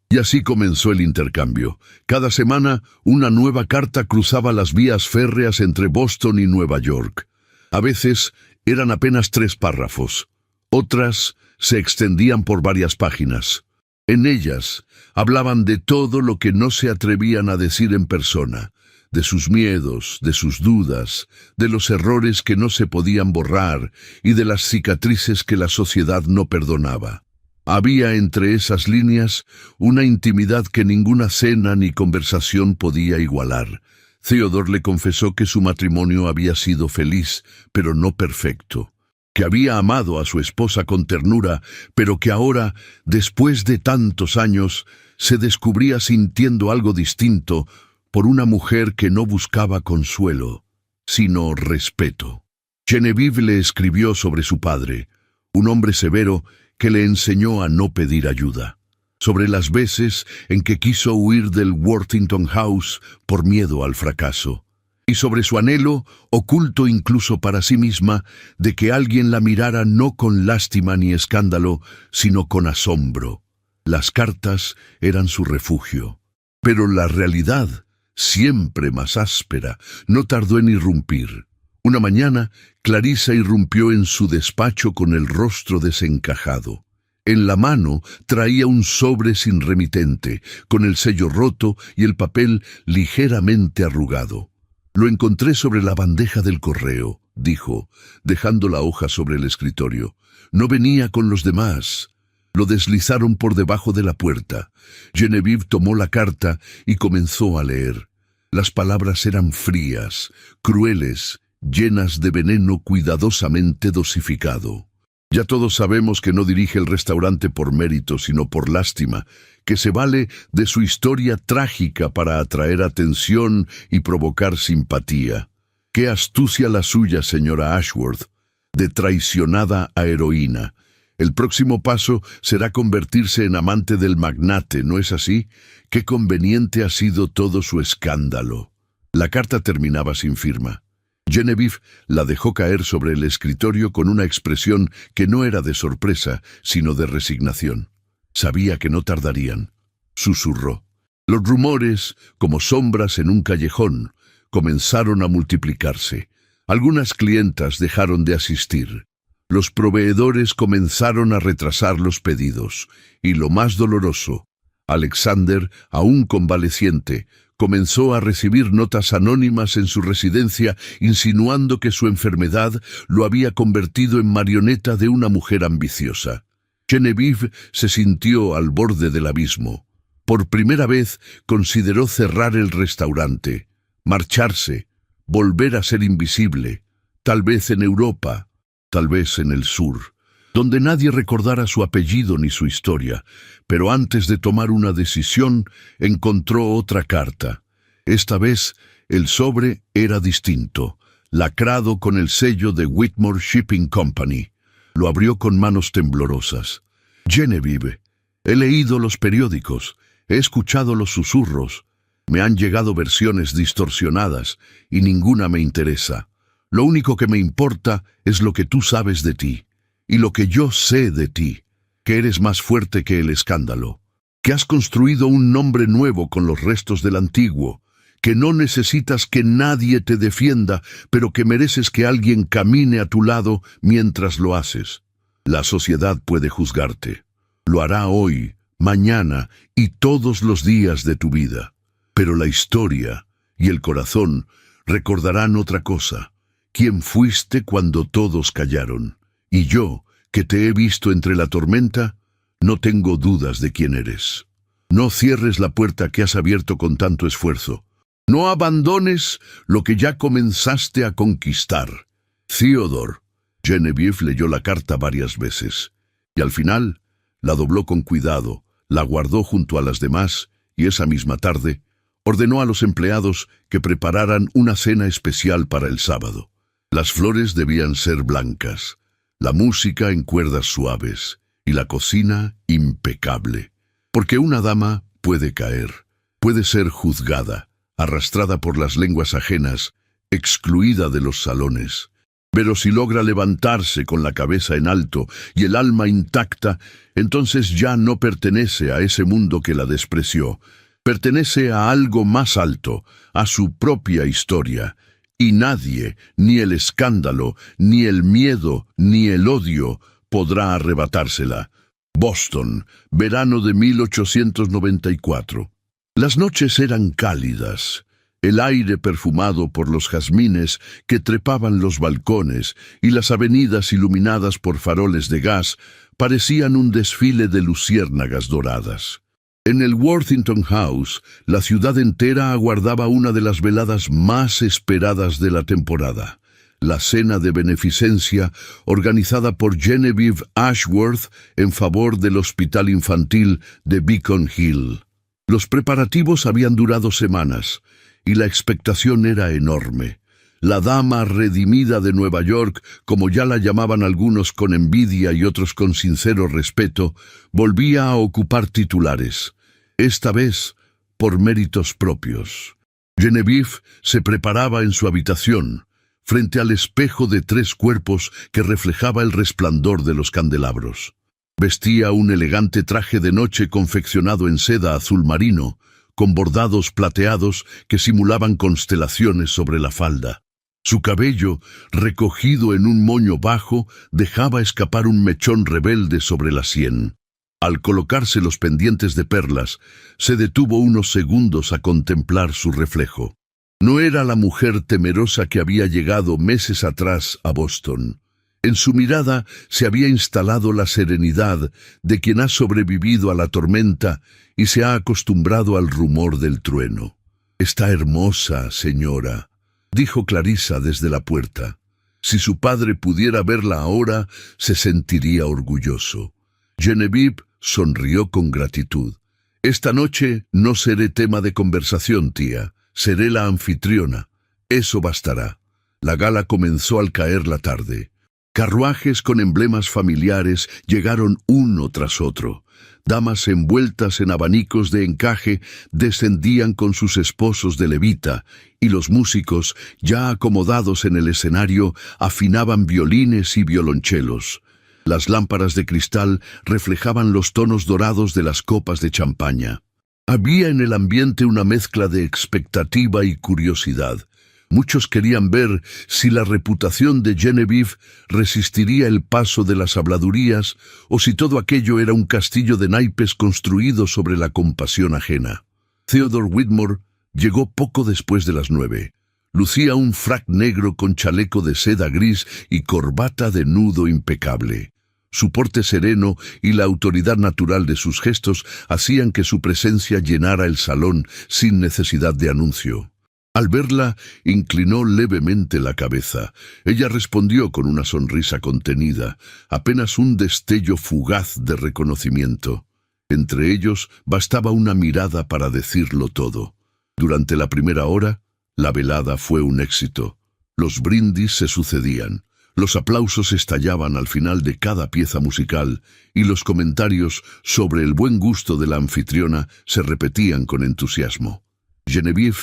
Y así comenzó el intercambio. Cada semana, una nueva carta cruzaba las vías férreas entre Boston y Nueva York. A veces eran apenas 3 párrafos. Otras se extendían por varias páginas. En ellas hablaban de todo lo que no se atrevían a decir en persona, de sus miedos, de sus dudas, de los errores que no se podían borrar y de las cicatrices que la sociedad no perdonaba. Había entre esas líneas una intimidad que ninguna cena ni conversación podía igualar. Theodore le confesó que su matrimonio había sido feliz, pero no perfecto, que había amado a su esposa con ternura, pero que ahora, después de tantos años, se descubría sintiendo algo distinto por una mujer que no buscaba consuelo, sino respeto. Genevieve le escribió sobre su padre, un hombre severo que le enseñó a no pedir ayuda, sobre las veces en que quiso huir del Worthington House por miedo al fracaso, y sobre su anhelo, oculto incluso para sí misma, de que alguien la mirara no con lástima ni escándalo, sino con asombro. Las cartas eran su refugio, pero la realidad, siempre más áspera, no tardó en irrumpir. Una mañana, Clarissa irrumpió en su despacho con el rostro desencajado. En la mano traía un sobre sin remitente, con el sello roto y el papel ligeramente arrugado. «Lo encontré sobre la bandeja del correo», dijo, dejando la hoja sobre el escritorio. «No venía con los demás». Lo deslizaron por debajo de la puerta. Genevieve tomó la carta y comenzó a leer. Las palabras eran frías, crueles, llenas de veneno cuidadosamente dosificado. Ya todos sabemos que no dirige el restaurante por mérito, sino por lástima, que se vale de su historia trágica para atraer atención y provocar simpatía. ¡Qué astucia la suya, señora Ashworth! De traicionada a heroína. El próximo paso será convertirse en amante del magnate, ¿no es así? ¡Qué conveniente ha sido todo su escándalo! La carta terminaba sin firma. Genevieve la dejó caer sobre el escritorio con una expresión que no era de sorpresa, sino de resignación. Sabía que no tardarían. Susurró. Los rumores, como sombras en un callejón, comenzaron a multiplicarse. Algunas clientas dejaron de asistir. Los proveedores comenzaron a retrasar los pedidos. Y lo más doloroso, Alexander, aún convaleciente, comenzó a recibir notas anónimas en su residencia insinuando que su enfermedad lo había convertido en marioneta de una mujer ambiciosa. Genevieve se sintió al borde del abismo. Por primera vez consideró cerrar el restaurante, marcharse, volver a ser invisible, tal vez en Europa, tal vez en el sur, donde nadie recordara su apellido ni su historia, pero antes de tomar una decisión, encontró otra carta. Esta vez, el sobre era distinto, lacrado con el sello de Whitmore Shipping Company. Lo abrió con manos temblorosas. «Genevieve, he leído los periódicos, he escuchado los susurros, me han llegado versiones distorsionadas y ninguna me interesa. Lo único que me importa es lo que tú sabes de ti. Y lo que yo sé de ti, que eres más fuerte que el escándalo, que has construido un nombre nuevo con los restos del antiguo, que no necesitas que nadie te defienda, pero que mereces que alguien camine a tu lado mientras lo haces. La sociedad puede juzgarte. Lo hará hoy, mañana y todos los días de tu vida. Pero la historia y el corazón recordarán otra cosa: quién fuiste cuando todos callaron. Y yo, que te he visto entre la tormenta, no tengo dudas de quién eres. No cierres la puerta que has abierto con tanto esfuerzo. No abandones lo que ya comenzaste a conquistar. Theodore. Genevieve leyó la carta varias veces, y al final la dobló con cuidado, la guardó junto a las demás, y esa misma tarde ordenó a los empleados que prepararan una cena especial para el sábado. Las flores debían ser blancas, la música en cuerdas suaves, y la cocina impecable. Porque una dama puede caer, puede ser juzgada, arrastrada por las lenguas ajenas, excluida de los salones. Pero si logra levantarse con la cabeza en alto y el alma intacta, entonces ya no pertenece a ese mundo que la despreció. Pertenece a algo más alto, a su propia historia. Y nadie, ni el escándalo, ni el miedo, ni el odio, podrá arrebatársela. Boston, verano de 1894. Las noches eran cálidas. El aire perfumado por los jazmines que trepaban los balcones y las avenidas iluminadas por faroles de gas parecían un desfile de luciérnagas doradas. En el Worthington House, la ciudad entera aguardaba una de las veladas más esperadas de la temporada: la cena de beneficencia organizada por Genevieve Ashworth en favor del Hospital Infantil de Beacon Hill. Los preparativos habían durado semanas, y la expectación era enorme. La dama redimida de Nueva York, como ya la llamaban algunos con envidia y otros con sincero respeto, volvía a ocupar titulares, esta vez por méritos propios. Genevieve se preparaba en su habitación, frente al espejo de 3 cuerpos que reflejaba el resplandor de los candelabros. Vestía un elegante traje de noche confeccionado en seda azul marino, con bordados plateados que simulaban constelaciones sobre la falda. Su cabello, recogido en un moño bajo, dejaba escapar un mechón rebelde sobre la sien. Al colocarse los pendientes de perlas, se detuvo unos segundos a contemplar su reflejo. No era la mujer temerosa que había llegado meses atrás a Boston. En su mirada se había instalado la serenidad de quien ha sobrevivido a la tormenta y se ha acostumbrado al rumor del trueno. «Está hermosa, señora», dijo Clarissa desde la puerta. Si su padre pudiera verla ahora, se sentiría orgulloso. Genevieve sonrió con gratitud. «Esta noche no seré tema de conversación, tía. Seré la anfitriona. Eso bastará». La gala comenzó al caer la tarde. Carruajes con emblemas familiares llegaron uno tras otro. Damas envueltas en abanicos de encaje descendían con sus esposos de levita, y los músicos, ya acomodados en el escenario, afinaban violines y violonchelos. Las lámparas de cristal reflejaban los tonos dorados de las copas de champaña. Había en el ambiente una mezcla de expectativa y curiosidad. Muchos querían ver si la reputación de Genevieve resistiría el paso de las habladurías o si todo aquello era un castillo de naipes construido sobre la compasión ajena. Theodore Whitmore llegó poco después de las 9. Lucía un frac negro con chaleco de seda gris y corbata de nudo impecable. Su porte sereno y la autoridad natural de sus gestos hacían que su presencia llenara el salón sin necesidad de anuncio. Al verla, inclinó levemente la cabeza. Ella respondió con una sonrisa contenida, apenas un destello fugaz de reconocimiento. Entre ellos bastaba una mirada para decirlo todo. Durante la primera hora, la velada fue un éxito. Los brindis se sucedían. Los aplausos estallaban al final de cada pieza musical y los comentarios sobre el buen gusto de la anfitriona se repetían con entusiasmo. Genevieve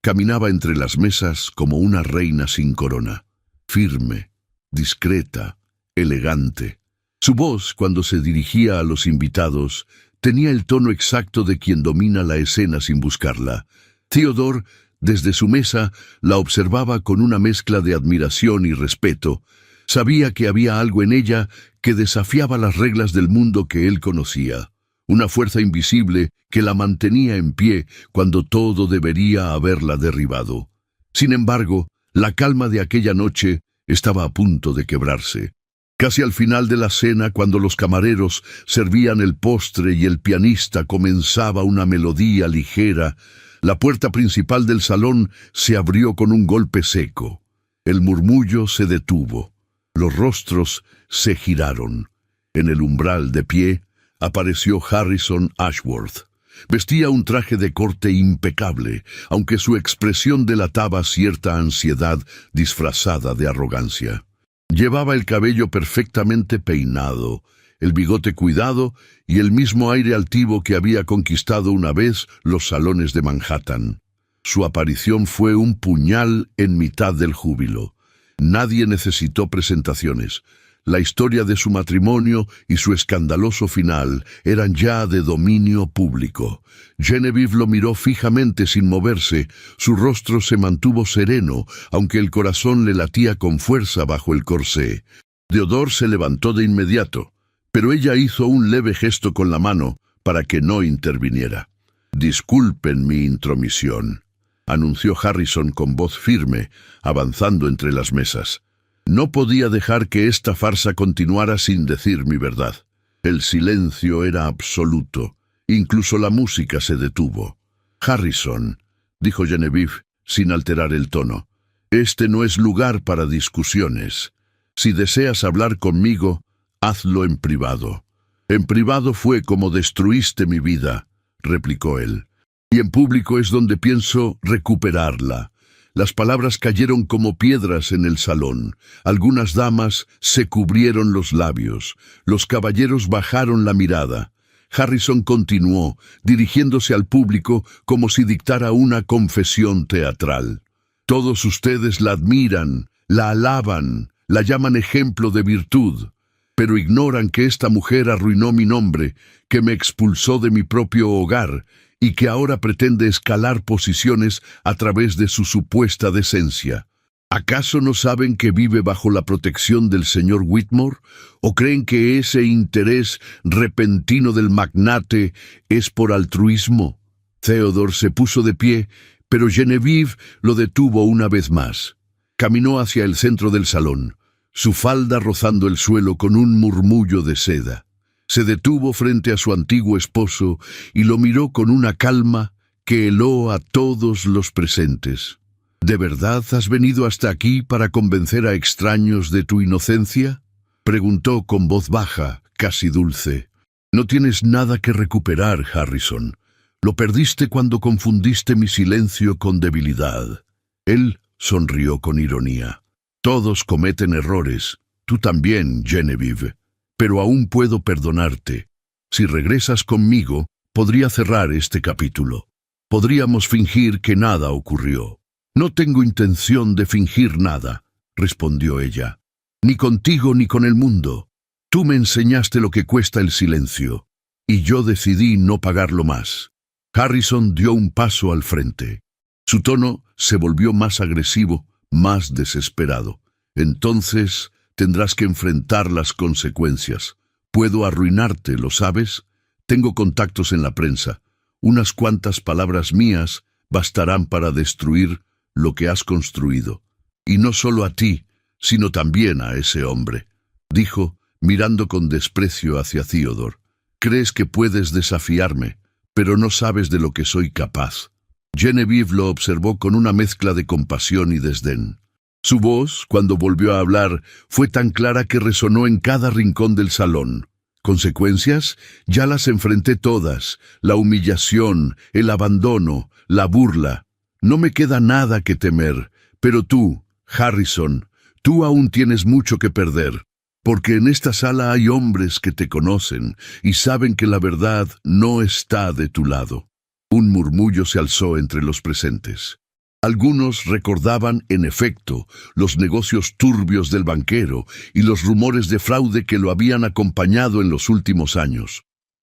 caminaba entre las mesas como una reina sin corona, firme, discreta, elegante. Su voz, cuando se dirigía a los invitados, tenía el tono exacto de quien domina la escena sin buscarla. Theodore, desde su mesa, la observaba con una mezcla de admiración y respeto. Sabía que había algo en ella que desafiaba las reglas del mundo que él conocía. una fuerza invisible que la mantenía en pie cuando todo debería haberla derribado. Sin embargo, la calma de aquella noche estaba a punto de quebrarse. Casi al final de la cena, cuando los camareros servían el postre y el pianista comenzaba una melodía ligera, la puerta principal del salón se abrió con un golpe seco. El murmullo se detuvo. Los rostros se giraron. En el umbral, de pie, apareció Harrison Ashworth. Vestía un traje de corte impecable, aunque su expresión delataba cierta ansiedad disfrazada de arrogancia. Llevaba el cabello perfectamente peinado, el bigote cuidado y el mismo aire altivo que había conquistado una vez los salones de Manhattan. Su aparición fue un puñal en mitad del júbilo. Nadie necesitó presentaciones. La historia de su matrimonio y su escandaloso final eran ya de dominio público. Genevieve lo miró fijamente sin moverse. Su rostro se mantuvo sereno, aunque el corazón le latía con fuerza bajo el corsé. Theodore se levantó de inmediato, pero ella hizo un leve gesto con la mano para que no interviniera. «Disculpen mi intromisión», anunció Harrison con voz firme, avanzando entre las mesas. No podía dejar que esta farsa continuara sin decir mi verdad. El silencio era absoluto. Incluso la música se detuvo. «Harrison», dijo Genevieve, sin alterar el tono, «este no es lugar para discusiones. Si deseas hablar conmigo, hazlo en privado». «En privado fue como destruiste mi vida», replicó él. «Y en público es donde pienso recuperarla». Las palabras cayeron como piedras en el salón. Algunas damas se cubrieron los labios. Los caballeros bajaron la mirada. Harrison continuó, dirigiéndose al público como si dictara una confesión teatral. «Todos ustedes la admiran, la alaban, la llaman ejemplo de virtud, pero ignoran que esta mujer arruinó mi nombre, que me expulsó de mi propio hogar, y que ahora pretende escalar posiciones a través de su supuesta decencia. ¿Acaso no saben que vive bajo la protección del señor Whitmore? ¿O creen que ese interés repentino del magnate es por altruismo?» Theodore se puso de pie, pero Genevieve lo detuvo una vez más. Caminó hacia el centro del salón, su falda rozando el suelo con un murmullo de seda. Se detuvo frente a su antiguo esposo y lo miró con una calma que heló a todos los presentes. «¿De verdad has venido hasta aquí para convencer a extraños de tu inocencia?», preguntó con voz baja, casi dulce. «No tienes nada que recuperar, Harrison. Lo perdiste cuando confundiste mi silencio con debilidad». Él sonrió con ironía. «Todos cometen errores. Tú también, Genevieve. Pero aún puedo perdonarte. Si regresas conmigo, podría cerrar este capítulo. Podríamos fingir que nada ocurrió». «No tengo intención de fingir nada», respondió ella. «Ni contigo ni con el mundo. Tú me enseñaste lo que cuesta el silencio, y yo decidí no pagarlo más». Harrison dio un paso al frente. Su tono se volvió más agresivo, más desesperado. «Entonces tendrás que enfrentar las consecuencias. Puedo arruinarte, ¿lo sabes? Tengo contactos en la prensa. Unas cuantas palabras mías bastarán para destruir lo que has construido. Y no solo a ti, sino también a ese hombre», dijo, mirando con desprecio hacia Theodore. «Crees que puedes desafiarme, pero no sabes de lo que soy capaz». Genevieve lo observó con una mezcla de compasión y desdén. Su voz, cuando volvió a hablar, fue tan clara que resonó en cada rincón del salón. «Consecuencias, ya las enfrenté todas: la humillación, el abandono, la burla. No me queda nada que temer, pero tú, Harrison, tú aún tienes mucho que perder, porque en esta sala hay hombres que te conocen y saben que la verdad no está de tu lado». Un murmullo se alzó entre los presentes. Algunos recordaban, en efecto, los negocios turbios del banquero y los rumores de fraude que lo habían acompañado en los últimos años.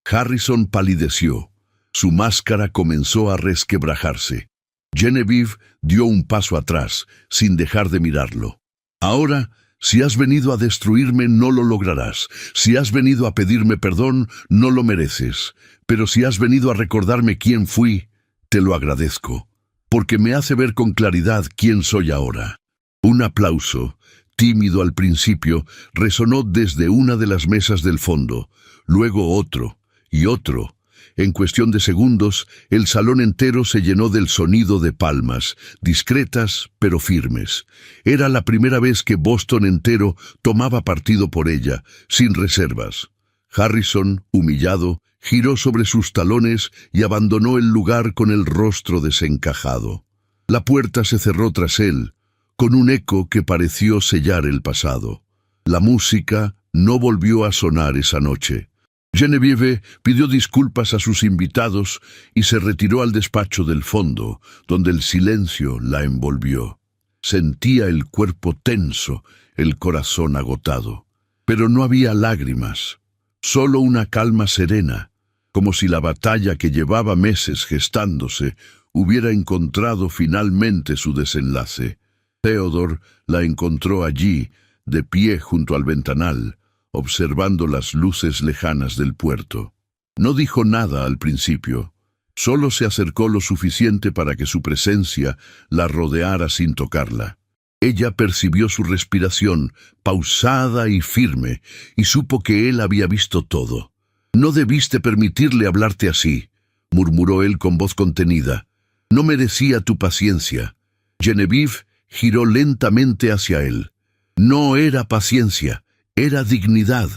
Harrison palideció. Su máscara comenzó a resquebrajarse. Genevieve dio un paso atrás, sin dejar de mirarlo. Ahora Si has venido a destruirme, no lo lograrás. Si has venido a pedirme perdón, no lo mereces. Pero si has venido a recordarme quién fui, te lo agradezco, porque me hace ver con claridad quién soy ahora. Un aplauso, tímido al principio, resonó desde una de las mesas del fondo, luego otro y otro. En cuestión de segundos, el salón entero se llenó del sonido de palmas, discretas pero firmes. Era la primera vez que Boston entero tomaba partido por ella, sin reservas. Harrison, humillado, giró sobre sus talones y abandonó el lugar con el rostro desencajado. La puerta se cerró tras él, con un eco que pareció sellar el pasado. La música no volvió a sonar esa noche. Genevieve pidió disculpas a sus invitados y se retiró al despacho del fondo, donde el silencio la envolvió. Sentía el cuerpo tenso, el corazón agotado. Pero no había lágrimas, solo una calma serena, como si la batalla que llevaba meses gestándose hubiera encontrado finalmente su desenlace. Theodore la encontró allí, de pie junto al ventanal, observando las luces lejanas del puerto. No dijo nada al principio, solo se acercó lo suficiente para que su presencia la rodeara sin tocarla. Ella percibió su respiración, pausada y firme, y supo que él había visto todo. «No debiste permitirle hablarte así», murmuró él con voz contenida. «No merecía tu paciencia». Genevieve giró lentamente hacia él. No era paciencia, era dignidad.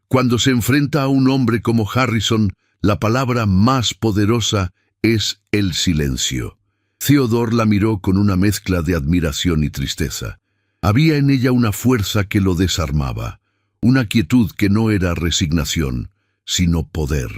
Cuando se enfrenta a un hombre como Harrison, la palabra más poderosa es el silencio. Theodore la miró con una mezcla de admiración y tristeza. Había en ella una fuerza que lo desarmaba, una quietud que no era resignación, sino poder.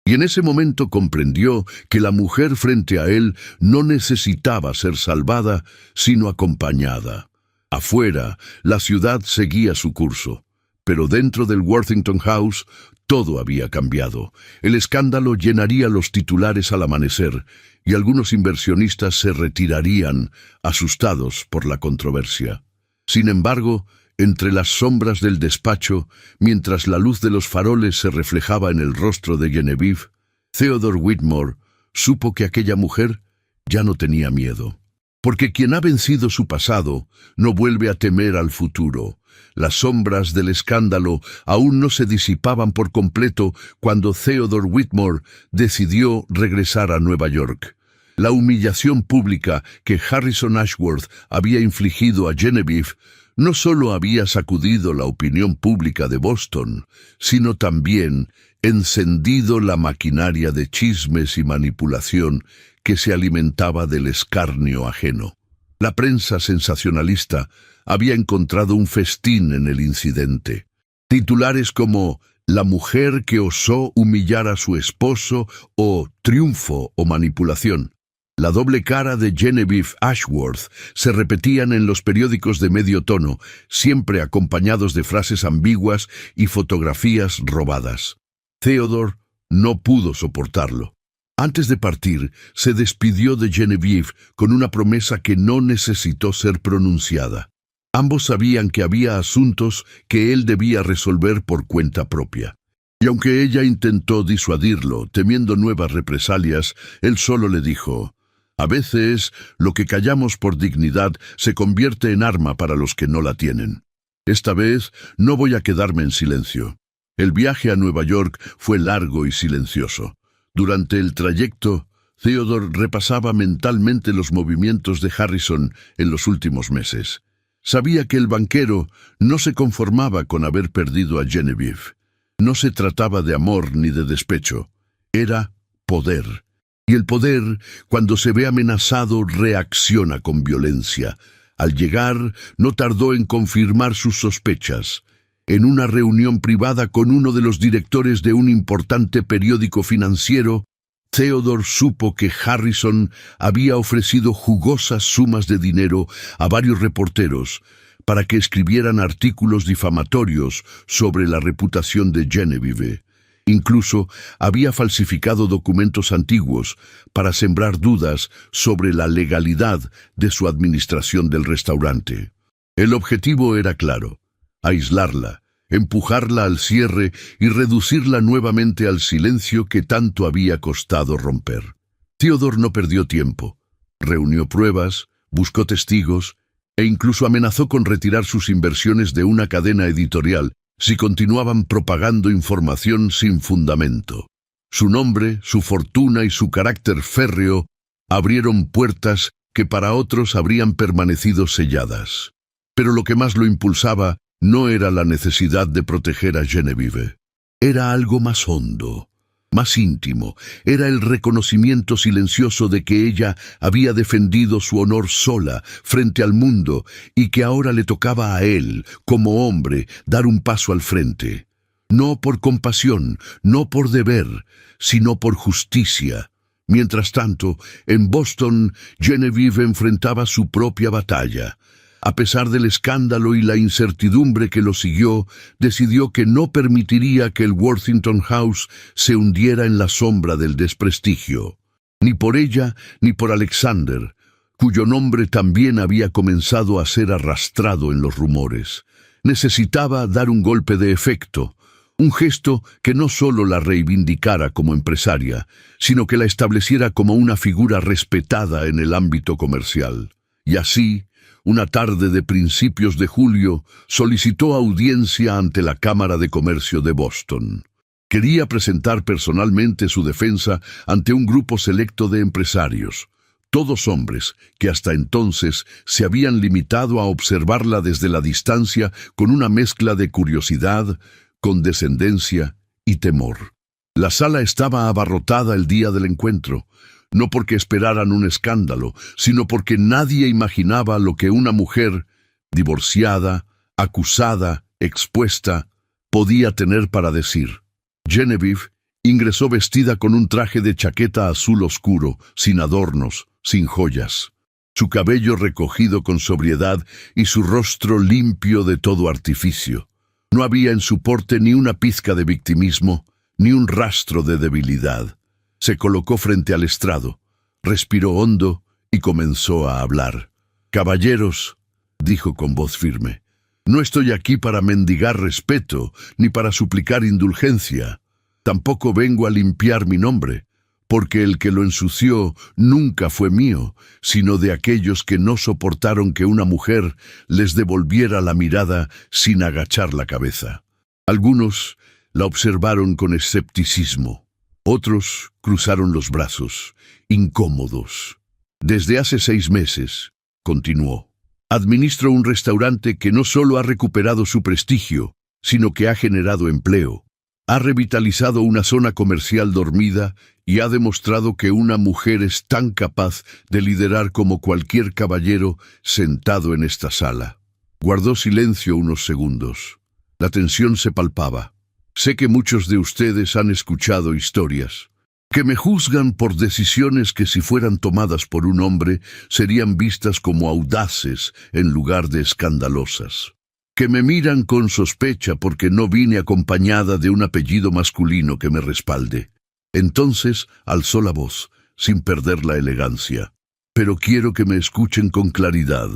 Y en ese momento comprendió que la mujer frente a él no necesitaba ser salvada, sino acompañada. Afuera, la ciudad seguía su curso. Pero dentro del Worthington House, todo había cambiado. El escándalo llenaría los titulares al amanecer, y algunos inversionistas se retirarían, asustados por la controversia. Sin embargo, entre las sombras del despacho, mientras la luz de los faroles se reflejaba en el rostro de Genevieve, Theodore Whitmore supo que aquella mujer ya no tenía miedo. Porque quien ha vencido su pasado no vuelve a temer al futuro. Las sombras del escándalo aún no se disipaban por completo cuando Theodore Whitmore decidió regresar a Nueva York. La humillación pública que Harrison Ashworth había infligido a Genevieve no solo había sacudido la opinión pública de Boston, sino también encendido la maquinaria de chismes y manipulación que se alimentaba del escarnio ajeno. La prensa sensacionalista había encontrado un festín en el incidente. Titulares como «La mujer que osó humillar a su esposo» o «Triunfo o manipulación». La doble cara de Genevieve Ashworth se repetían en los periódicos de medio tono, siempre acompañados de frases ambiguas y fotografías robadas. Theodore no pudo soportarlo. Antes de partir, se despidió de Genevieve con una promesa que no necesitó ser pronunciada. Ambos sabían que había asuntos que él debía resolver por cuenta propia. Y aunque ella intentó disuadirlo, temiendo nuevas represalias, él solo le dijo: «A veces, lo que callamos por dignidad se convierte en arma para los que no la tienen. Esta vez no voy a quedarme en silencio». El viaje a Nueva York fue largo y silencioso. Durante el trayecto, Theodore repasaba mentalmente los movimientos de Harrison en los últimos meses. Sabía que el banquero no se conformaba con haber perdido a Genevieve. No se trataba de amor ni de despecho. Era poder. Y el poder, cuando se ve amenazado, reacciona con violencia. Al llegar, no tardó en confirmar sus sospechas. En una reunión privada con uno de los directores de un importante periódico financiero, Theodore supo que Harrison había ofrecido jugosas sumas de dinero a varios reporteros para que escribieran artículos difamatorios sobre la reputación de Genevieve. Incluso había falsificado documentos antiguos para sembrar dudas sobre la legalidad de su administración del restaurante. El objetivo era claro: aislarla, empujarla al cierre y reducirla nuevamente al silencio que tanto había costado romper. Theodore no perdió tiempo. Reunió pruebas, buscó testigos e incluso amenazó con retirar sus inversiones de una cadena editorial si continuaban propagando información sin fundamento. Su nombre, su fortuna y su carácter férreo abrieron puertas que para otros habrían permanecido selladas. Pero lo que más lo impulsaba no era la necesidad de proteger a Genevieve. Era algo más hondo, más íntimo. Era el reconocimiento silencioso de que ella había defendido su honor sola frente al mundo y que ahora le tocaba a él, como hombre, dar un paso al frente. No por compasión, no por deber, sino por justicia. Mientras tanto, en Boston, Genevieve enfrentaba su propia batalla. A pesar del escándalo y la incertidumbre que lo siguió, decidió que no permitiría que el Worthington House se hundiera en la sombra del desprestigio. Ni por ella, ni por Alexander, cuyo nombre también había comenzado a ser arrastrado en los rumores. Necesitaba dar un golpe de efecto, un gesto que no solo la reivindicara como empresaria, sino que la estableciera como una figura respetada en el ámbito comercial. Y así, una tarde de principios de julio, solicitó audiencia ante la Cámara de Comercio de Boston. Quería presentar personalmente su defensa ante un grupo selecto de empresarios, todos hombres que hasta entonces se habían limitado a observarla desde la distancia con una mezcla de curiosidad, condescendencia y temor. La sala estaba abarrotada el día del encuentro, no porque esperaran un escándalo, sino porque nadie imaginaba lo que una mujer, divorciada, acusada, expuesta, podía tener para decir. Genevieve ingresó vestida con un traje de chaqueta azul oscuro, sin adornos, sin joyas. Su cabello recogido con sobriedad y su rostro limpio de todo artificio. No había en su porte ni una pizca de victimismo, ni un rastro de debilidad. Se colocó frente al estrado, respiró hondo y comenzó a hablar. «Caballeros», dijo con voz firme, «no estoy aquí para mendigar respeto ni para suplicar indulgencia. Tampoco vengo a limpiar mi nombre, porque el que lo ensució nunca fue mío, sino de aquellos que no soportaron que una mujer les devolviera la mirada sin agachar la cabeza. Algunos la observaron con escepticismo. Otros cruzaron los brazos, incómodos. Desde hace 6 meses, continuó, administro un restaurante que no solo ha recuperado su prestigio, sino que ha generado empleo. Ha revitalizado una zona comercial dormida y ha demostrado que una mujer es tan capaz de liderar como cualquier caballero sentado en esta sala. Guardó silencio unos segundos. La tensión se palpaba. Sé que muchos de ustedes han escuchado historias que me juzgan por decisiones que si fueran tomadas por un hombre serían vistas como audaces en lugar de escandalosas. Que me miran con sospecha porque no vine acompañada de un apellido masculino que me respalde. Entonces alzó la voz, sin perder la elegancia. Pero quiero que me escuchen con claridad.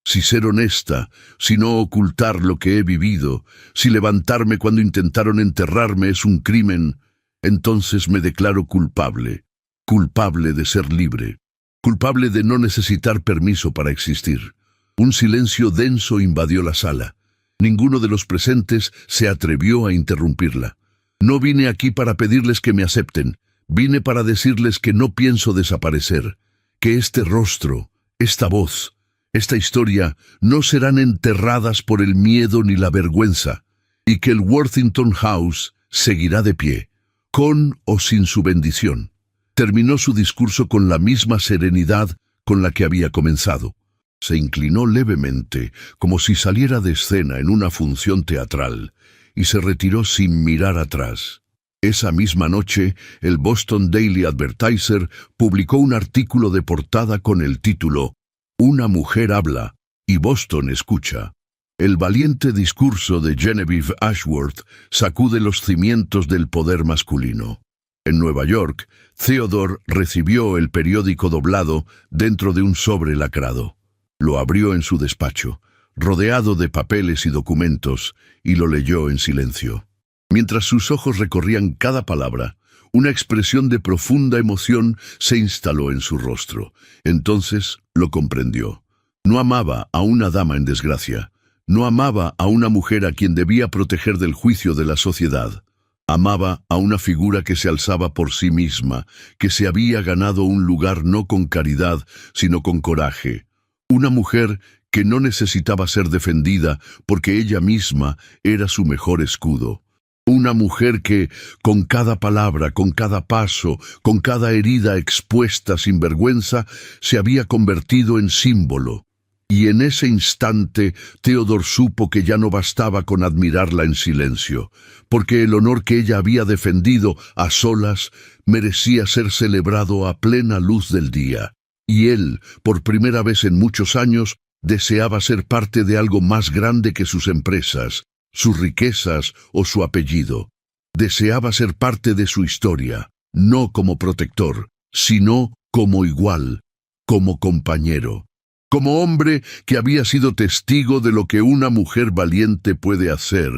Si ser honesta, si no ocultar lo que he vivido, si levantarme cuando intentaron enterrarme es un crimen, entonces me declaro culpable. Culpable de ser libre. Culpable de no necesitar permiso para existir. Un silencio denso invadió la sala. Ninguno de los presentes se atrevió a interrumpirla. No vine aquí para pedirles que me acepten. Vine para decirles que no pienso desaparecer. Que este rostro, esta voz, esta historia no serán enterradas por el miedo ni la vergüenza, y que el Worthington House seguirá de pie, con o sin su bendición. Terminó su discurso con la misma serenidad con la que había comenzado. Se inclinó levemente, como si saliera de escena en una función teatral, y se retiró sin mirar atrás. Esa misma noche, el Boston Daily Advertiser publicó un artículo de portada con el título «Una mujer habla y Boston escucha». El valiente discurso de Genevieve Ashworth sacude los cimientos del poder masculino. En Nueva York, Theodore recibió el periódico doblado dentro de un sobre lacrado. Lo abrió en su despacho, rodeado de papeles y documentos, y lo leyó en silencio. Mientras sus ojos recorrían cada palabra, una expresión de profunda emoción se instaló en su rostro. Entonces lo comprendió. No amaba a una dama en desgracia. No amaba a una mujer a quien debía proteger del juicio de la sociedad. Amaba a una figura que se alzaba por sí misma, que se había ganado un lugar no con caridad, sino con coraje. Una mujer que no necesitaba ser defendida porque ella misma era su mejor escudo. Una mujer que, con cada palabra, con cada paso, con cada herida expuesta sin vergüenza, se había convertido en símbolo. Y en ese instante, Theodore supo que ya no bastaba con admirarla en silencio, porque el honor que ella había defendido a solas merecía ser celebrado a plena luz del día. Y él, por primera vez en muchos años, deseaba ser parte de algo más grande que sus empresas, sus riquezas o su apellido. Deseaba ser parte de su historia, no como protector, sino como igual, como compañero. Como hombre que había sido testigo de lo que una mujer valiente puede hacer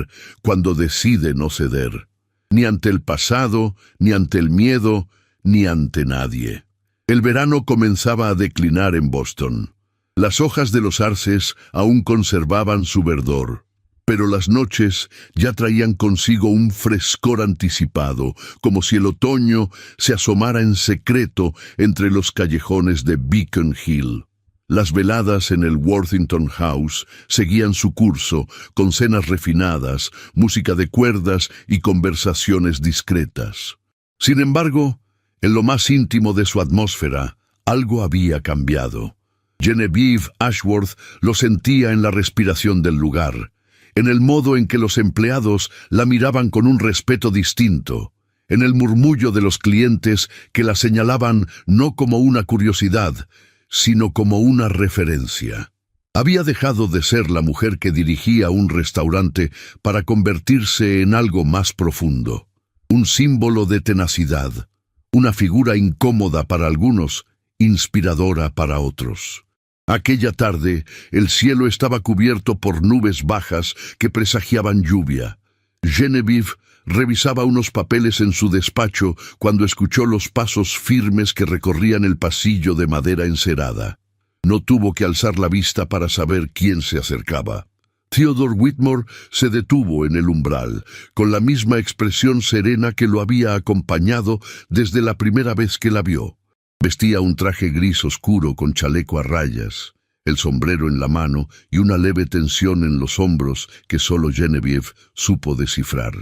cuando decide no ceder, ni ante el pasado, ni ante el miedo, ni ante nadie. El verano comenzaba a declinar en Boston. Las hojas de los arces aún conservaban su verdor, pero las noches ya traían consigo un frescor anticipado, como si el otoño se asomara en secreto entre los callejones de Beacon Hill. Las veladas en el Worthington House seguían su curso, con cenas refinadas, música de cuerdas y conversaciones discretas. Sin embargo, en lo más íntimo de su atmósfera, algo había cambiado. Genevieve Ashworth lo sentía en la respiración del lugar, en el modo en que los empleados la miraban con un respeto distinto, en el murmullo de los clientes que la señalaban no como una curiosidad, sino como una referencia. Había dejado de ser la mujer que dirigía un restaurante para convertirse en algo más profundo, un símbolo de tenacidad, una figura incómoda para algunos, inspiradora para otros. Aquella tarde, el cielo estaba cubierto por nubes bajas que presagiaban lluvia. Genevieve revisaba unos papeles en su despacho cuando escuchó los pasos firmes que recorrían el pasillo de madera encerada. No tuvo que alzar la vista para saber quién se acercaba. Theodore Whitmore se detuvo en el umbral, con la misma expresión serena que lo había acompañado desde la primera vez que la vio. Vestía un traje gris oscuro con chaleco a rayas, el sombrero en la mano y una leve tensión en los hombros que solo Genevieve supo descifrar.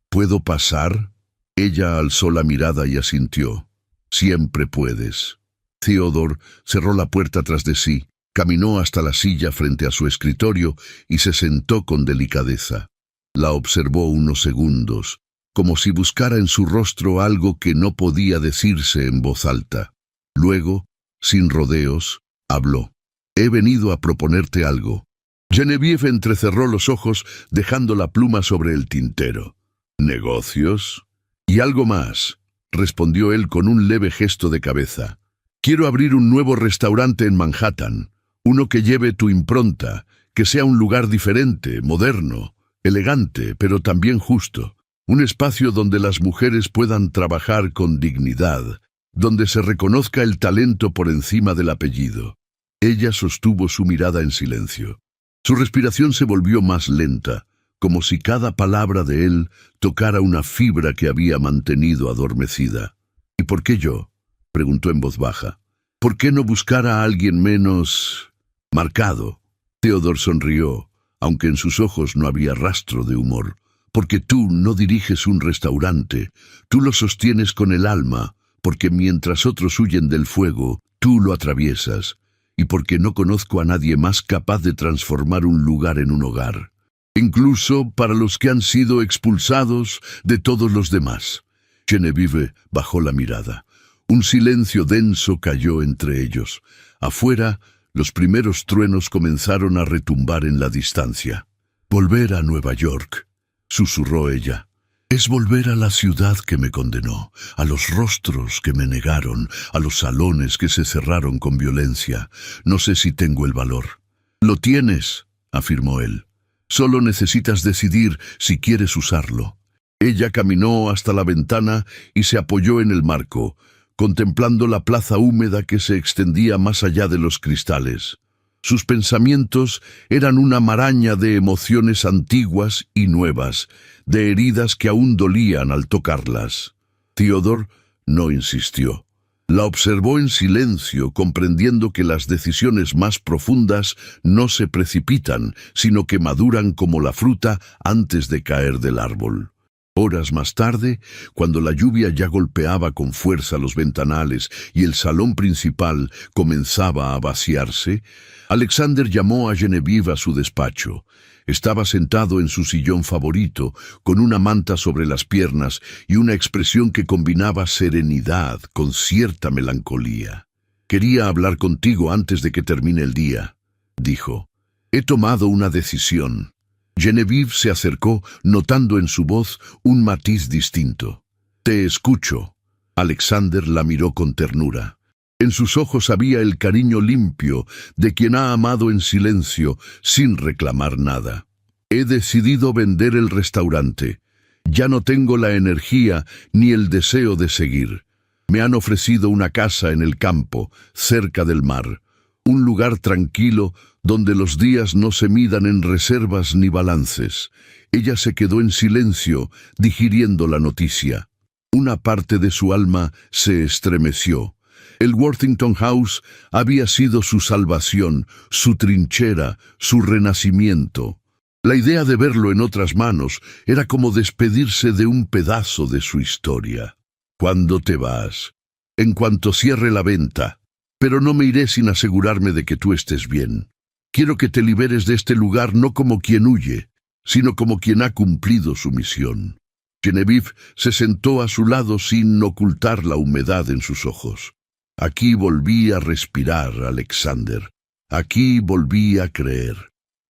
¿Puedo pasar? Ella alzó la mirada y asintió. Siempre puedes. Theodore cerró la puerta tras de sí, caminó hasta la silla frente a su escritorio y se sentó con delicadeza. La observó unos segundos, como si buscara en su rostro algo que no podía decirse en voz alta. Luego, sin rodeos, habló. He venido a proponerte algo. Genevieve entrecerró los ojos, dejando la pluma sobre el tintero. ¿Negocios? Y algo más, respondió él con un leve gesto de cabeza. Quiero abrir un nuevo restaurante en Manhattan, uno que lleve tu impronta, que sea un lugar diferente, moderno, elegante, pero también justo. Un espacio donde las mujeres puedan trabajar con dignidad, donde se reconozca el talento por encima del apellido. Ella sostuvo su mirada en silencio. Su respiración se volvió más lenta, como si cada palabra de él tocara una fibra que había mantenido adormecida. ¿Y por qué yo?, preguntó en voz baja. ¿Por qué no buscar a alguien menos marcado? Theodore sonrió, aunque en sus ojos no había rastro de humor. Porque tú no diriges un restaurante, tú lo sostienes con el alma, porque mientras otros huyen del fuego, tú lo atraviesas, y porque no conozco a nadie más capaz de transformar un lugar en un hogar, incluso para los que han sido expulsados de todos los demás. Genevieve bajó la mirada. Un silencio denso cayó entre ellos. Afuera, los primeros truenos comenzaron a retumbar en la distancia. Volver a Nueva York, susurró ella. Es volver a la ciudad que me condenó, a los rostros que me negaron, a los salones que se cerraron con violencia. No sé si tengo el valor. Lo tienes, afirmó él. Solo necesitas decidir si quieres usarlo. Ella caminó hasta la ventana y se apoyó en el marco, contemplando la plaza húmeda que se extendía más allá de los cristales. Sus pensamientos eran una maraña de emociones antiguas y nuevas, de heridas que aún dolían al tocarlas. Theodore no insistió. La observó en silencio, comprendiendo que las decisiones más profundas no se precipitan, sino que maduran como la fruta antes de caer del árbol. Horas más tarde, cuando la lluvia ya golpeaba con fuerza los ventanales y el salón principal comenzaba a vaciarse, Alexander llamó a Genevieve a su despacho. Estaba sentado en su sillón favorito, con una manta sobre las piernas y una expresión que combinaba serenidad con cierta melancolía. «Quería hablar contigo antes de que termine el día», dijo. «He tomado una decisión». Genevieve se acercó, notando en su voz un matiz distinto. «Te escucho». Alexander la miró con ternura. En sus ojos había el cariño limpio de quien ha amado en silencio, sin reclamar nada. «He decidido vender el restaurante. Ya no tengo la energía ni el deseo de seguir. Me han ofrecido una casa en el campo, cerca del mar. Un lugar tranquilo donde los días no se midan en reservas ni balances». Ella se quedó en silencio, digiriendo la noticia. Una parte de su alma se estremeció. El Worthington House había sido su salvación, su trinchera, su renacimiento. La idea de verlo en otras manos era como despedirse de un pedazo de su historia. «¿Cuándo te vas?» «En cuanto cierre la venta. Pero no me iré sin asegurarme de que tú estés bien. Quiero que te liberes de este lugar no como quien huye, sino como quien ha cumplido su misión». Genevieve se sentó a su lado sin ocultar la humedad en sus ojos. «Aquí volví a respirar, Alexander. Aquí volví a creer.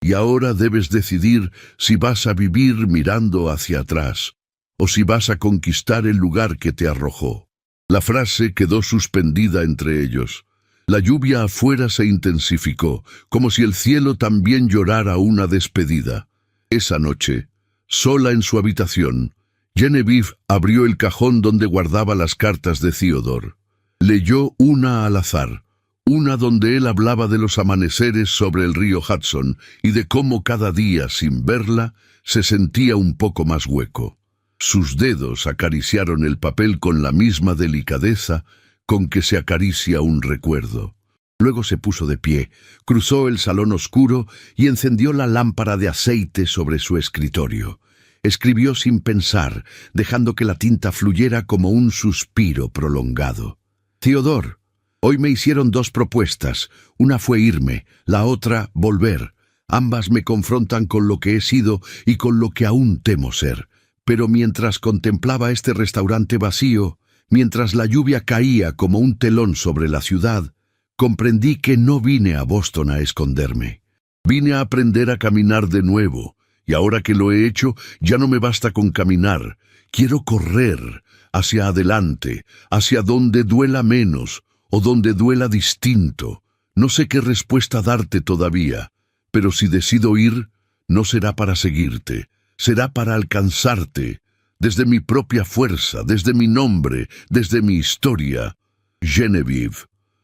Y ahora debes decidir si vas a vivir mirando hacia atrás o si vas a conquistar el lugar que te arrojó». La frase quedó suspendida entre ellos. La lluvia afuera se intensificó, como si el cielo también llorara una despedida. Esa noche, sola en su habitación, Genevieve abrió el cajón donde guardaba las cartas de Theodore. Leyó una al azar, una donde él hablaba de los amaneceres sobre el río Hudson y de cómo cada día, sin verla, se sentía un poco más hueco. Sus dedos acariciaron el papel con la misma delicadeza con que se acaricia un recuerdo. Luego se puso de pie, cruzó el salón oscuro y encendió la lámpara de aceite sobre su escritorio. Escribió sin pensar, dejando que la tinta fluyera como un suspiro prolongado. «Theodore, hoy me hicieron 2 propuestas. Una fue irme, la otra volver. Ambas me confrontan con lo que he sido y con lo que aún temo ser. Pero mientras contemplaba este restaurante vacío, mientras la lluvia caía como un telón sobre la ciudad, comprendí que no vine a Boston a esconderme. Vine a aprender a caminar de nuevo, y ahora que lo he hecho, ya no me basta con caminar. Quiero correr hacia adelante, hacia donde duela menos o donde duela distinto. No sé qué respuesta darte todavía, pero si decido ir, no será para seguirte, será para alcanzarte, desde mi propia fuerza, desde mi nombre, desde mi historia. Genevieve».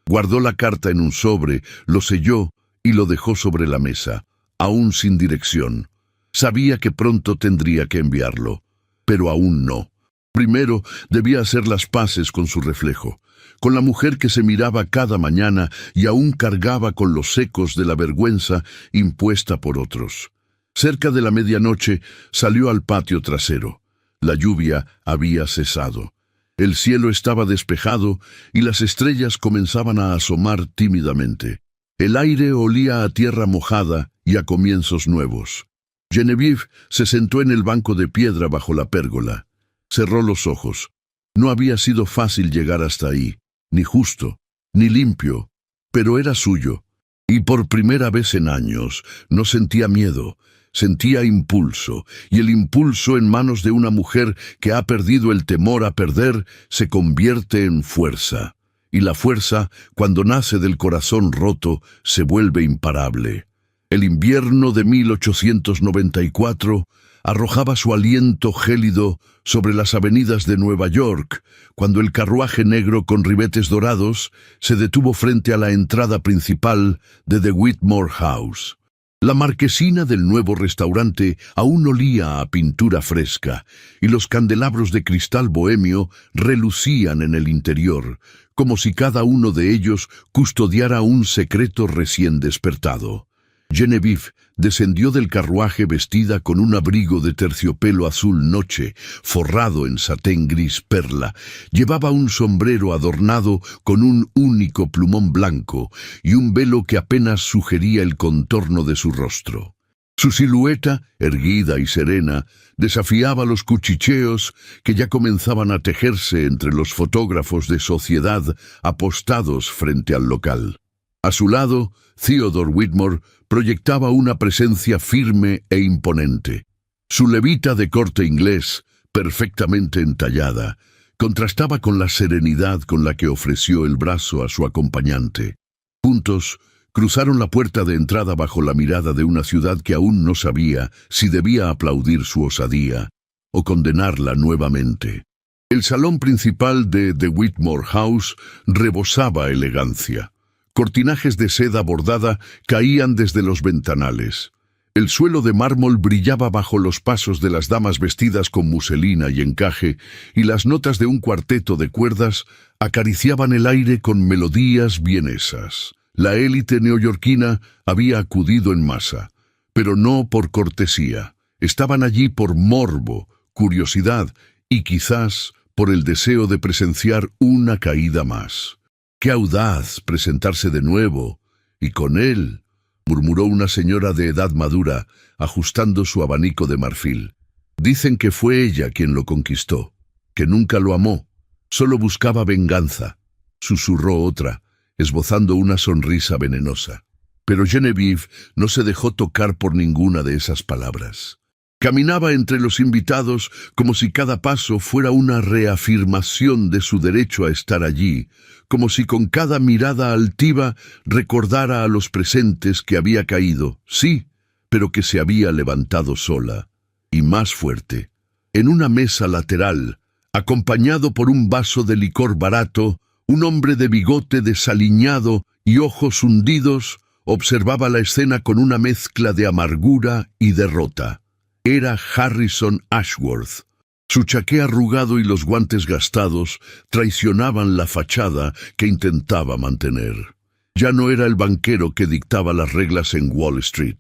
Guardó la carta en un sobre, lo selló y lo dejó sobre la mesa, aún sin dirección. Sabía que pronto tendría que enviarlo, pero aún no. Primero debía hacer las paces con su reflejo, con la mujer que se miraba cada mañana y aún cargaba con los ecos de la vergüenza impuesta por otros. Cerca de la medianoche salió al patio trasero. La lluvia había cesado. El cielo estaba despejado y las estrellas comenzaban a asomar tímidamente. El aire olía a tierra mojada y a comienzos nuevos. Genevieve se sentó en el banco de piedra bajo la pérgola. Cerró los ojos. No había sido fácil llegar hasta ahí, ni justo, ni limpio, pero era suyo. Y por primera vez en años no sentía miedo, sentía impulso, y el impulso en manos de una mujer que ha perdido el temor a perder se convierte en fuerza. Y la fuerza, cuando nace del corazón roto, se vuelve imparable. El invierno de 1894 arrojaba su aliento gélido sobre las avenidas de Nueva York, cuando el carruaje negro con ribetes dorados se detuvo frente a la entrada principal de The Whitmore House. La marquesina del nuevo restaurante aún olía a pintura fresca, y los candelabros de cristal bohemio relucían en el interior, como si cada uno de ellos custodiara un secreto recién despertado. Genevieve descendió del carruaje vestida con un abrigo de terciopelo azul noche, forrado en satén gris perla. Llevaba un sombrero adornado con un único plumón blanco y un velo que apenas sugería el contorno de su rostro. Su silueta, erguida y serena, desafiaba los cuchicheos que ya comenzaban a tejerse entre los fotógrafos de sociedad apostados frente al local. A su lado, Theodore Whitmore proyectaba una presencia firme e imponente. Su levita de corte inglés, perfectamente entallada, contrastaba con la serenidad con la que ofreció el brazo a su acompañante. Juntos, cruzaron la puerta de entrada bajo la mirada de una ciudad que aún no sabía si debía aplaudir su osadía o condenarla nuevamente. El salón principal de The Whitmore House rebosaba elegancia. Cortinajes de seda bordada caían desde los ventanales. El suelo de mármol brillaba bajo los pasos de las damas vestidas con muselina y encaje, y las notas de un cuarteto de cuerdas acariciaban el aire con melodías vienesas. La élite neoyorquina había acudido en masa, pero no por cortesía. Estaban allí por morbo, curiosidad y quizás por el deseo de presenciar una caída más. ¡Qué audaz presentarse de nuevo! Y con él, murmuró una señora de edad madura, ajustando su abanico de marfil. Dicen que fue ella quien lo conquistó, que nunca lo amó, solo buscaba venganza, susurró otra, esbozando una sonrisa venenosa. Pero Genevieve no se dejó tocar por ninguna de esas palabras. Caminaba entre los invitados como si cada paso fuera una reafirmación de su derecho a estar allí, como si con cada mirada altiva recordara a los presentes que había caído, sí, pero que se había levantado sola, y más fuerte. En una mesa lateral, acompañado por un vaso de licor barato, un hombre de bigote desaliñado y ojos hundidos observaba la escena con una mezcla de amargura y derrota. Era Harrison Ashworth. Su chaqué arrugado y los guantes gastados traicionaban la fachada que intentaba mantener. Ya no era el banquero que dictaba las reglas en Wall Street.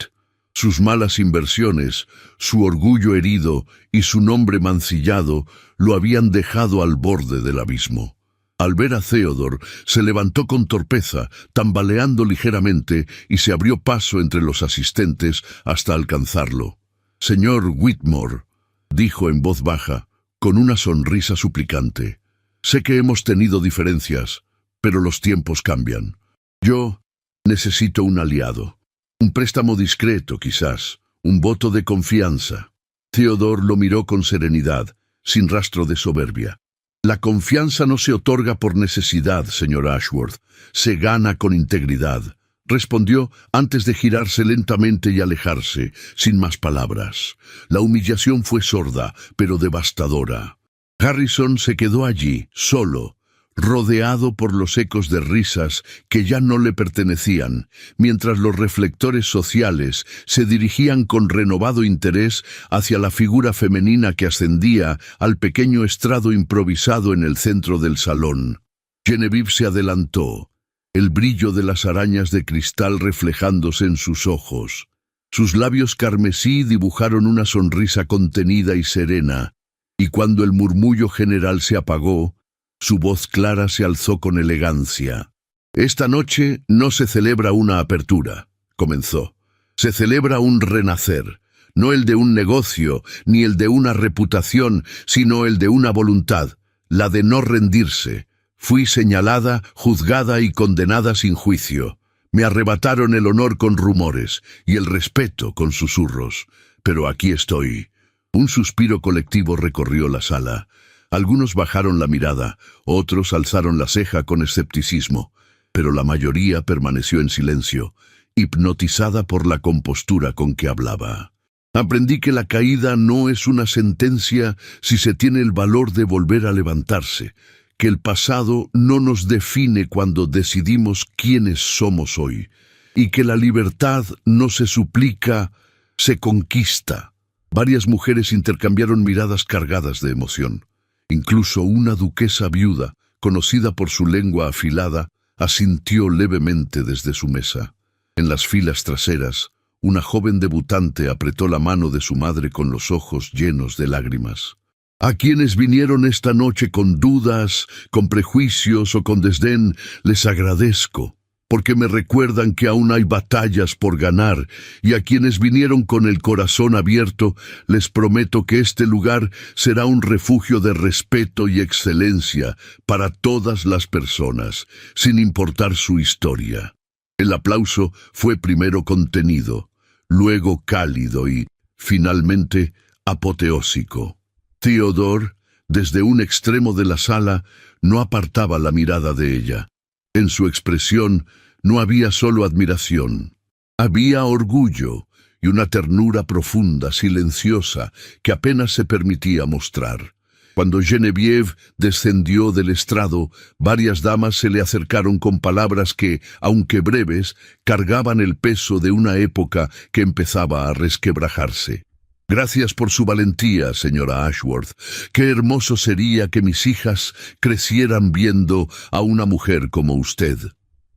Sus malas inversiones, su orgullo herido y su nombre mancillado lo habían dejado al borde del abismo. Al ver a Theodore, se levantó con torpeza, tambaleando ligeramente, y se abrió paso entre los asistentes hasta alcanzarlo. «Señor Whitmore», dijo en voz baja, con una sonrisa suplicante, «sé que hemos tenido diferencias, pero los tiempos cambian. Yo necesito un aliado, un préstamo discreto quizás, un voto de confianza». Theodore lo miró con serenidad, sin rastro de soberbia. «La confianza no se otorga por necesidad, señor Ashworth, se gana con integridad», respondió antes de girarse lentamente y alejarse, sin más palabras. La humillación fue sorda, pero devastadora. Harrison se quedó allí, solo, rodeado por los ecos de risas que ya no le pertenecían, mientras los reflectores sociales se dirigían con renovado interés hacia la figura femenina que ascendía al pequeño estrado improvisado en el centro del salón. Genevieve se adelantó, el brillo de las arañas de cristal reflejándose en sus ojos. Sus labios carmesí dibujaron una sonrisa contenida y serena, y cuando el murmullo general se apagó, su voz clara se alzó con elegancia. «Esta noche no se celebra una apertura», comenzó. «Se celebra un renacer, no el de un negocio, ni el de una reputación, sino el de una voluntad, la de no rendirse. Fui señalada, juzgada y condenada sin juicio. Me arrebataron el honor con rumores y el respeto con susurros. Pero aquí estoy». Un suspiro colectivo recorrió la sala. Algunos bajaron la mirada, otros alzaron la ceja con escepticismo, pero la mayoría permaneció en silencio, hipnotizada por la compostura con que hablaba. Aprendí que la caída no es una sentencia si se tiene el valor de volver a levantarse, que el pasado no nos define cuando decidimos quiénes somos hoy, y que la libertad no se suplica, se conquista. Varias mujeres intercambiaron miradas cargadas de emoción. Incluso una duquesa viuda, conocida por su lengua afilada, asintió levemente desde su mesa. En las filas traseras, una joven debutante apretó la mano de su madre con los ojos llenos de lágrimas. A quienes vinieron esta noche con dudas, con prejuicios o con desdén, les agradezco, porque me recuerdan que aún hay batallas por ganar, y a quienes vinieron con el corazón abierto, les prometo que este lugar será un refugio de respeto y excelencia para todas las personas, sin importar su historia. El aplauso fue primero contenido, luego cálido y, finalmente, apoteósico. Theodore, desde un extremo de la sala, no apartaba la mirada de ella. En su expresión no había solo admiración, había orgullo y una ternura profunda, silenciosa, que apenas se permitía mostrar. Cuando Genevieve descendió del estrado, varias damas se le acercaron con palabras que, aunque breves, cargaban el peso de una época que empezaba a resquebrajarse. Gracias por su valentía, señora Ashworth. Qué hermoso sería que mis hijas crecieran viendo a una mujer como usted.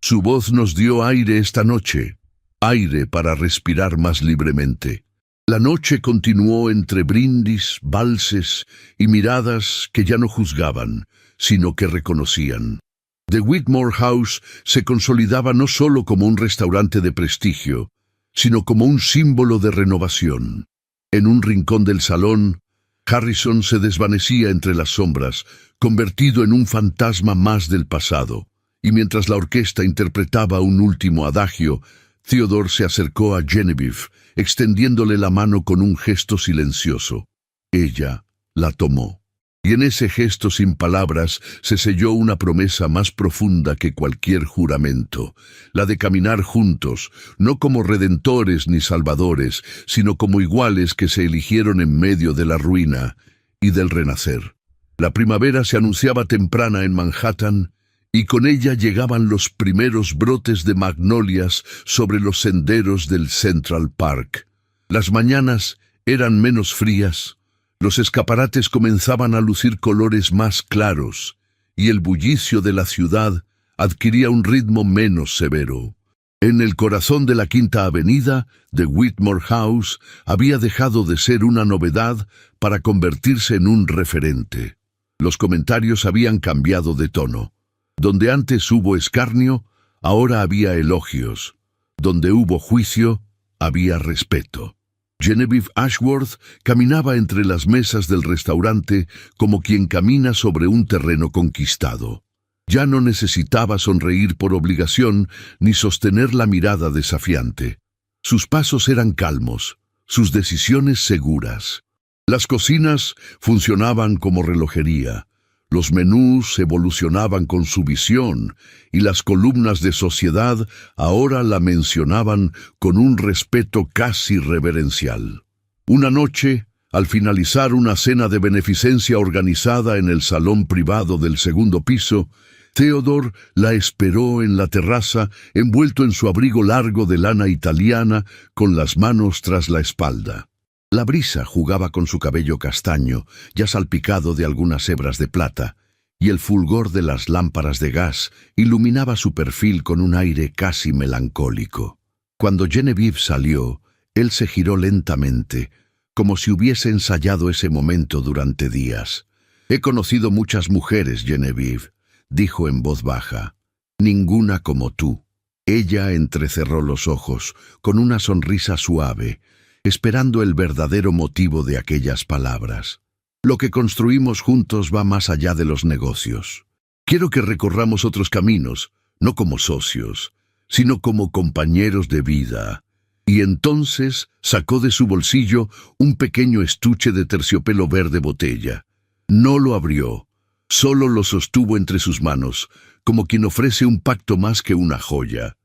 Su voz nos dio aire esta noche, aire para respirar más libremente. La noche continuó entre brindis, valses y miradas que ya no juzgaban, sino que reconocían. The Whitmore House se consolidaba no solo como un restaurante de prestigio, sino como un símbolo de renovación. En un rincón del salón, Harrison se desvanecía entre las sombras, convertido en un fantasma más del pasado, y mientras la orquesta interpretaba un último adagio, Theodore se acercó a Genevieve, extendiéndole la mano con un gesto silencioso. Ella la tomó, y en ese gesto sin palabras se selló una promesa más profunda que cualquier juramento, la de caminar juntos, no como redentores ni salvadores, sino como iguales que se eligieron en medio de la ruina y del renacer. La primavera se anunciaba temprana en Manhattan, y con ella llegaban los primeros brotes de magnolias sobre los senderos del Central Park. Las mañanas eran menos frías, los escaparates comenzaban a lucir colores más claros, y el bullicio de la ciudad adquiría un ritmo menos severo. En el corazón de la Quinta Avenida, The Whitmore House había dejado de ser una novedad para convertirse en un referente. Los comentarios habían cambiado de tono. Donde antes hubo escarnio, ahora había elogios. Donde hubo juicio, había respeto. Genevieve Ashworth caminaba entre las mesas del restaurante como quien camina sobre un terreno conquistado. Ya no necesitaba sonreír por obligación ni sostener la mirada desafiante. Sus pasos eran calmos, sus decisiones seguras. Las cocinas funcionaban como relojería. Los menús evolucionaban con su visión, y las columnas de sociedad ahora la mencionaban con un respeto casi reverencial. Una noche, al finalizar una cena de beneficencia organizada en el salón privado del segundo piso, Theodore la esperó en la terraza, envuelto en su abrigo largo de lana italiana, con las manos tras la espalda. La brisa jugaba con su cabello castaño, ya salpicado de algunas hebras de plata, y el fulgor de las lámparas de gas iluminaba su perfil con un aire casi melancólico. Cuando Genevieve salió, él se giró lentamente, como si hubiese ensayado ese momento durante días. «He conocido muchas mujeres, Genevieve», dijo en voz baja. «Ninguna como tú». Ella entrecerró los ojos, con una sonrisa suave, esperando el verdadero motivo de aquellas palabras. Lo que construimos juntos va más allá de los negocios. Quiero que recorramos otros caminos, no como socios, sino como compañeros de vida. Y entonces sacó de su bolsillo un pequeño estuche de terciopelo verde botella. No lo abrió, solo lo sostuvo entre sus manos, como quien ofrece un pacto más que una joya.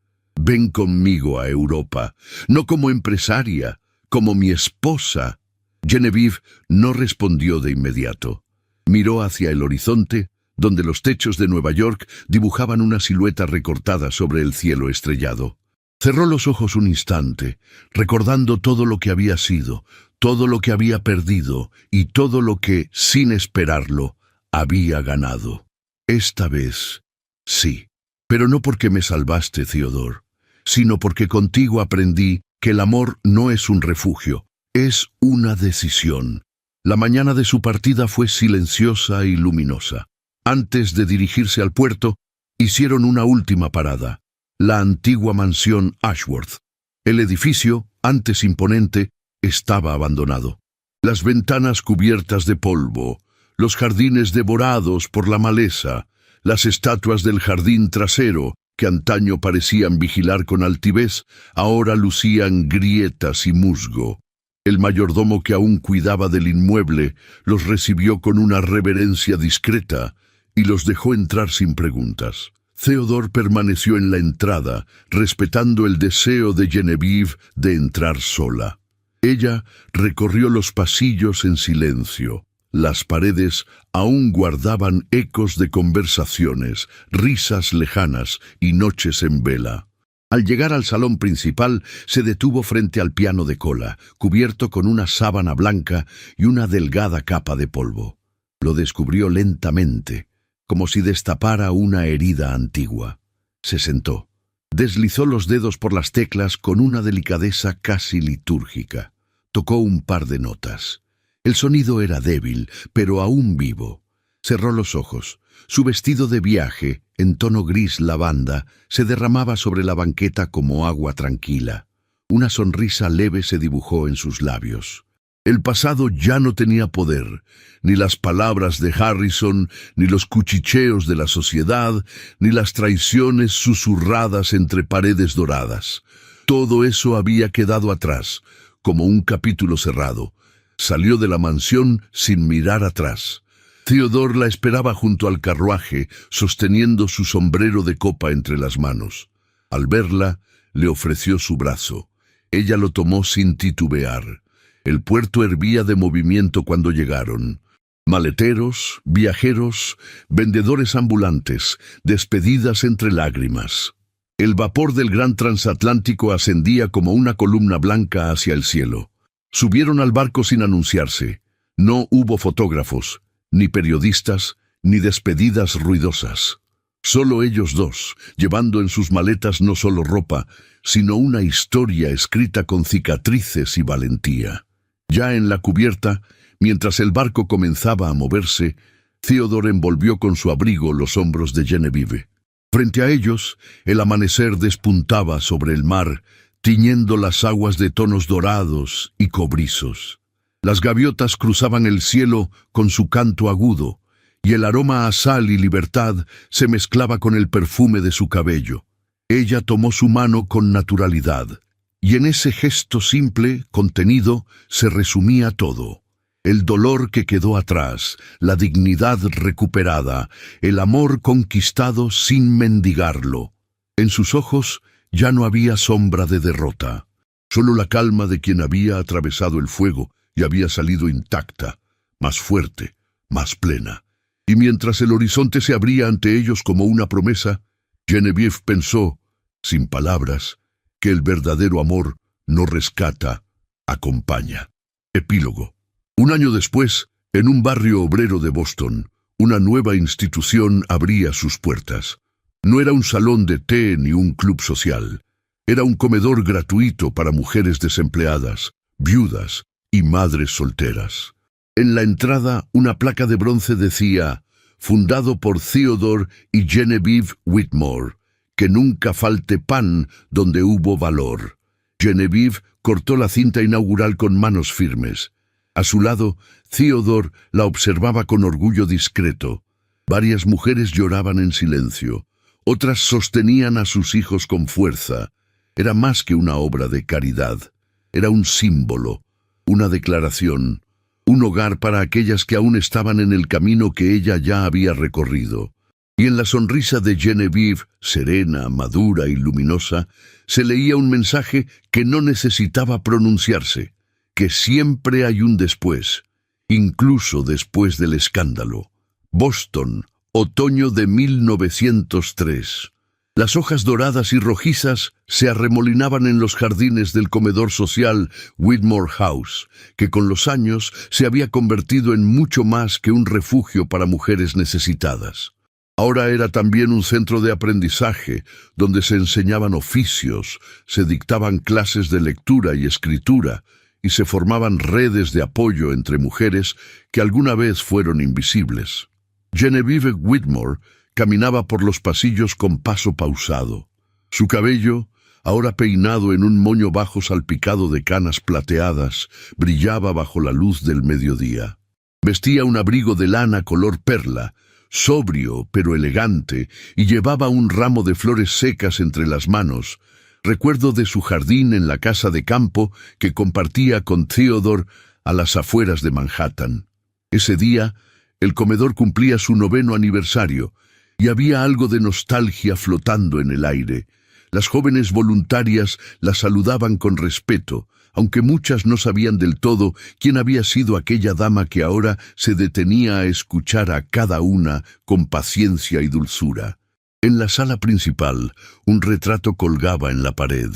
Ven conmigo a Europa, no como empresaria, como mi esposa. Genevieve no respondió de inmediato. Miró hacia el horizonte, donde los techos de Nueva York dibujaban una silueta recortada sobre el cielo estrellado. Cerró los ojos un instante, recordando todo lo que había sido, todo lo que había perdido y todo lo que, sin esperarlo, había ganado. Esta vez, sí. Pero no porque me salvaste, Theodore, sino porque contigo aprendí que el amor no es un refugio, es una decisión. La mañana de su partida fue silenciosa y luminosa. Antes de dirigirse al puerto, hicieron una última parada, la antigua mansión Ashworth. El edificio, antes imponente, estaba abandonado. Las ventanas cubiertas de polvo, los jardines devorados por la maleza, las estatuas del jardín trasero, que antaño parecían vigilar con altivez, ahora lucían grietas y musgo. El mayordomo que aún cuidaba del inmueble los recibió con una reverencia discreta y los dejó entrar sin preguntas. Theodore permaneció en la entrada, respetando el deseo de Genevieve de entrar sola. Ella recorrió los pasillos en silencio. Las paredes aún guardaban ecos de conversaciones, risas lejanas y noches en vela. Al llegar al salón principal, se detuvo frente al piano de cola, cubierto con una sábana blanca y una delgada capa de polvo. Lo descubrió lentamente, como si destapara una herida antigua. Se sentó. Deslizó los dedos por las teclas con una delicadeza casi litúrgica. Tocó un par de notas. El sonido era débil, pero aún vivo. Cerró los ojos. Su vestido de viaje, en tono gris lavanda, se derramaba sobre la banqueta como agua tranquila. Una sonrisa leve se dibujó en sus labios. El pasado ya no tenía poder, ni las palabras de Harrison, ni los cuchicheos de la sociedad, ni las traiciones susurradas entre paredes doradas. Todo eso había quedado atrás, como un capítulo cerrado. Salió de la mansión sin mirar atrás. Theodore la esperaba junto al carruaje, sosteniendo su sombrero de copa entre las manos. Al verla, le ofreció su brazo. Ella lo tomó sin titubear. El puerto hervía de movimiento cuando llegaron. Maleteros, viajeros, vendedores ambulantes, despedidas entre lágrimas. El vapor del gran transatlántico ascendía como una columna blanca hacia el cielo. Subieron al barco sin anunciarse. No hubo fotógrafos, ni periodistas, ni despedidas ruidosas. Solo ellos dos, llevando en sus maletas no solo ropa, sino una historia escrita con cicatrices y valentía. Ya en la cubierta, mientras el barco comenzaba a moverse, Theodore envolvió con su abrigo los hombros de Genevieve. Frente a ellos, el amanecer despuntaba sobre el mar, tiñendo las aguas de tonos dorados y cobrizos. Las gaviotas cruzaban el cielo con su canto agudo, y el aroma a sal y libertad se mezclaba con el perfume de su cabello. Ella tomó su mano con naturalidad, y en ese gesto simple, contenido, se resumía todo. El dolor que quedó atrás, la dignidad recuperada, el amor conquistado sin mendigarlo. En sus ojos ya no había sombra de derrota, solo la calma de quien había atravesado el fuego y había salido intacta, más fuerte, más plena. Y mientras el horizonte se abría ante ellos como una promesa, Genevieve pensó, sin palabras, que el verdadero amor no rescata, acompaña. Epílogo. Un año después, en un barrio obrero de Boston, una nueva institución abría sus puertas. No era un salón de té ni un club social. Era un comedor gratuito para mujeres desempleadas, viudas y madres solteras. En la entrada, una placa de bronce decía, fundado por Theodore y Genevieve Whitmore, que nunca falte pan donde hubo valor. Genevieve cortó la cinta inaugural con manos firmes. A su lado, Theodore la observaba con orgullo discreto. Varias mujeres lloraban en silencio. Otras sostenían a sus hijos con fuerza. Era más que una obra de caridad. Era un símbolo, una declaración, un hogar para aquellas que aún estaban en el camino que ella ya había recorrido. Y en la sonrisa de Genevieve, serena, madura y luminosa, se leía un mensaje que no necesitaba pronunciarse, que siempre hay un después, incluso después del escándalo. Boston, otoño de 1903. Las hojas doradas y rojizas se arremolinaban en los jardines del comedor social Whitmore House, que con los años se había convertido en mucho más que un refugio para mujeres necesitadas. Ahora era también un centro de aprendizaje, donde se enseñaban oficios, se dictaban clases de lectura y escritura, y se formaban redes de apoyo entre mujeres que alguna vez fueron invisibles. Genevieve Whitmore caminaba por los pasillos con paso pausado. Su cabello, ahora peinado en un moño bajo salpicado de canas plateadas, brillaba bajo la luz del mediodía. Vestía un abrigo de lana color perla, sobrio pero elegante, y llevaba un ramo de flores secas entre las manos, recuerdo de su jardín en la casa de campo que compartía con Theodore a las afueras de Manhattan. Ese día, el comedor cumplía su 9º aniversario, y había algo de nostalgia flotando en el aire. Las jóvenes voluntarias la saludaban con respeto, aunque muchas no sabían del todo quién había sido aquella dama que ahora se detenía a escuchar a cada una con paciencia y dulzura. En la sala principal, un retrato colgaba en la pared.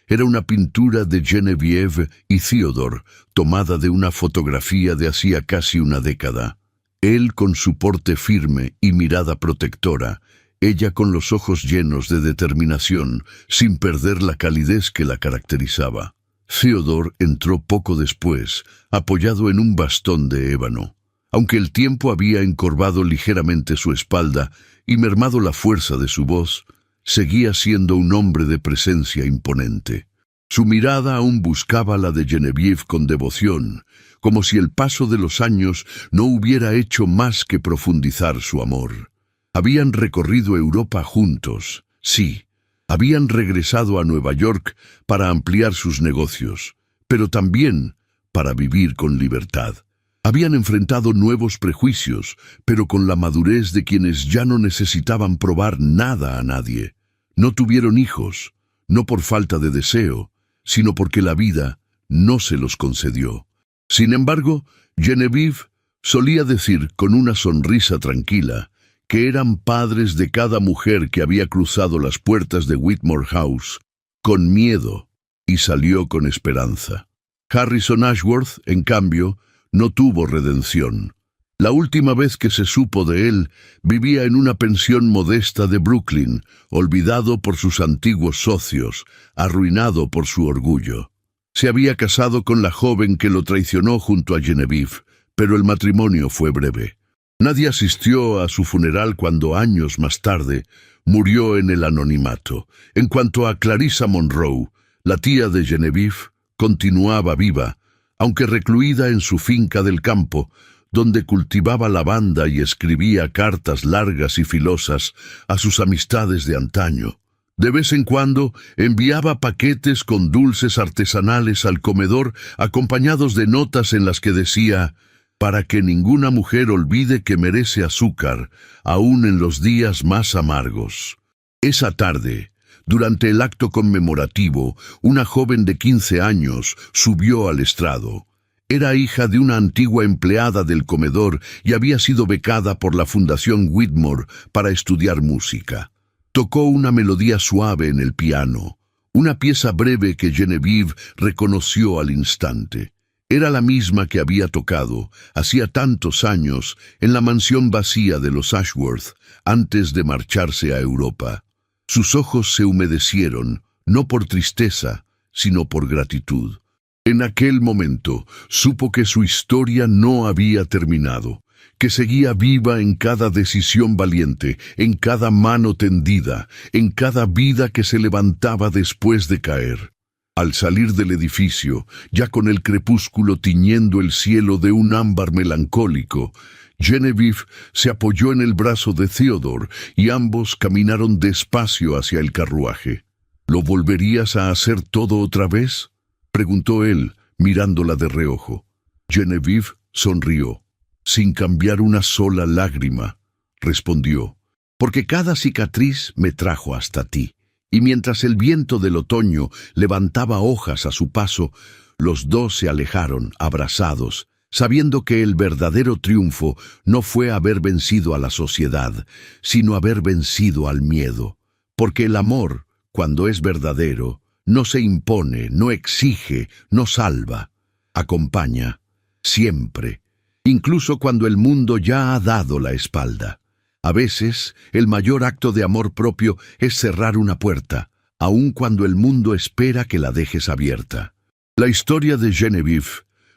Era una pintura de Genevieve y Theodore, tomada de una fotografía de hacía casi una década. Él con su porte firme y mirada protectora, ella con los ojos llenos de determinación, sin perder la calidez que la caracterizaba. Theodore entró poco después, apoyado en un bastón de ébano. Aunque el tiempo había encorvado ligeramente su espalda y mermado la fuerza de su voz, seguía siendo un hombre de presencia imponente. Su mirada aún buscaba la de Genevieve con devoción, como si el paso de los años no hubiera hecho más que profundizar su amor. Habían recorrido Europa juntos, sí. Habían regresado a Nueva York para ampliar sus negocios, pero también para vivir con libertad. Habían enfrentado nuevos prejuicios, pero con la madurez de quienes ya no necesitaban probar nada a nadie. No tuvieron hijos, no por falta de deseo, sino porque la vida no se los concedió. Sin embargo, Genevieve solía decir con una sonrisa tranquila que eran padres de cada mujer que había cruzado las puertas de Whitmore House, con miedo, y salió con esperanza. Harrison Ashworth, en cambio, no tuvo redención. La última vez que se supo de él, vivía en una pensión modesta de Brooklyn, olvidado por sus antiguos socios, arruinado por su orgullo. Se había casado con la joven que lo traicionó junto a Genevieve, pero el matrimonio fue breve. Nadie asistió a su funeral cuando años más tarde murió en el anonimato. En cuanto a Clarissa Monroe, la tía de Genevieve, continuaba viva, aunque recluida en su finca del campo, donde cultivaba lavanda y escribía cartas largas y filosas a sus amistades de antaño. De vez en cuando enviaba paquetes con dulces artesanales al comedor, acompañados de notas en las que decía: para que ninguna mujer olvide que merece azúcar, aun en los días más amargos. Esa tarde, durante el acto conmemorativo, una joven de 15 años subió al estrado. Era hija de una antigua empleada del comedor y había sido becada por la Fundación Whitmore para estudiar música. Tocó una melodía suave en el piano, una pieza breve que Genevieve reconoció al instante. Era la misma que había tocado, hacía tantos años, en la mansión vacía de los Ashworth, antes de marcharse a Europa. Sus ojos se humedecieron, no por tristeza, sino por gratitud. En aquel momento, supo que su historia no había terminado, que seguía viva en cada decisión valiente, en cada mano tendida, en cada vida que se levantaba después de caer. Al salir del edificio, ya con el crepúsculo tiñendo el cielo de un ámbar melancólico, Genevieve se apoyó en el brazo de Theodore y ambos caminaron despacio hacia el carruaje. ¿Lo volverías a hacer todo otra vez?, preguntó él, mirándola de reojo. Genevieve sonrió. Sin cambiar una sola lágrima, respondió: porque cada cicatriz me trajo hasta ti. Y mientras el viento del otoño levantaba hojas a su paso, los dos se alejaron, abrazados, sabiendo que el verdadero triunfo no fue haber vencido a la sociedad, sino haber vencido al miedo. Porque el amor, cuando es verdadero, no se impone, no exige, no salva. Acompaña, siempre, incluso cuando el mundo ya ha dado la espalda. A veces, el mayor acto de amor propio es cerrar una puerta, aun cuando el mundo espera que la dejes abierta. La historia de Genevieve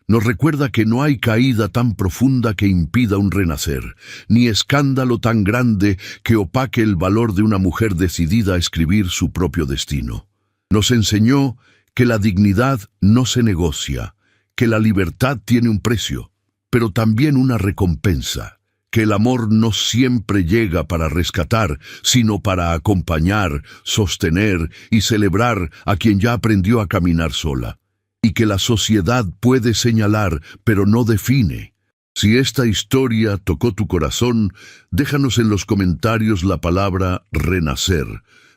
nos recuerda que no hay caída tan profunda que impida un renacer, ni escándalo tan grande que opaque el valor de una mujer decidida a escribir su propio destino. Nos enseñó que la dignidad no se negocia, que la libertad tiene un precio, pero también una recompensa, que el amor no siempre llega para rescatar, sino para acompañar, sostener y celebrar a quien ya aprendió a caminar sola, y que la sociedad puede señalar, pero no define. Si esta historia tocó tu corazón, déjanos en los comentarios la palabra renacer,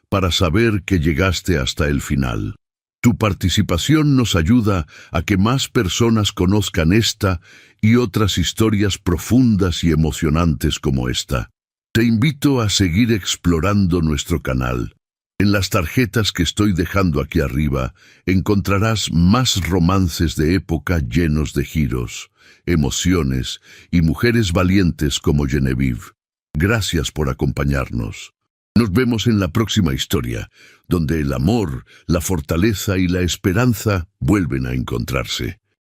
para saber que llegaste hasta el final. Tu participación nos ayuda a que más personas conozcan esta y otras historias profundas y emocionantes como esta. Te invito a seguir explorando nuestro canal. En las tarjetas que estoy dejando aquí arriba encontrarás más romances de época llenos de giros, emociones y mujeres valientes como Genevieve. Gracias por acompañarnos. Nos vemos en la próxima historia, donde el amor, la fortaleza y la esperanza vuelven a encontrarse.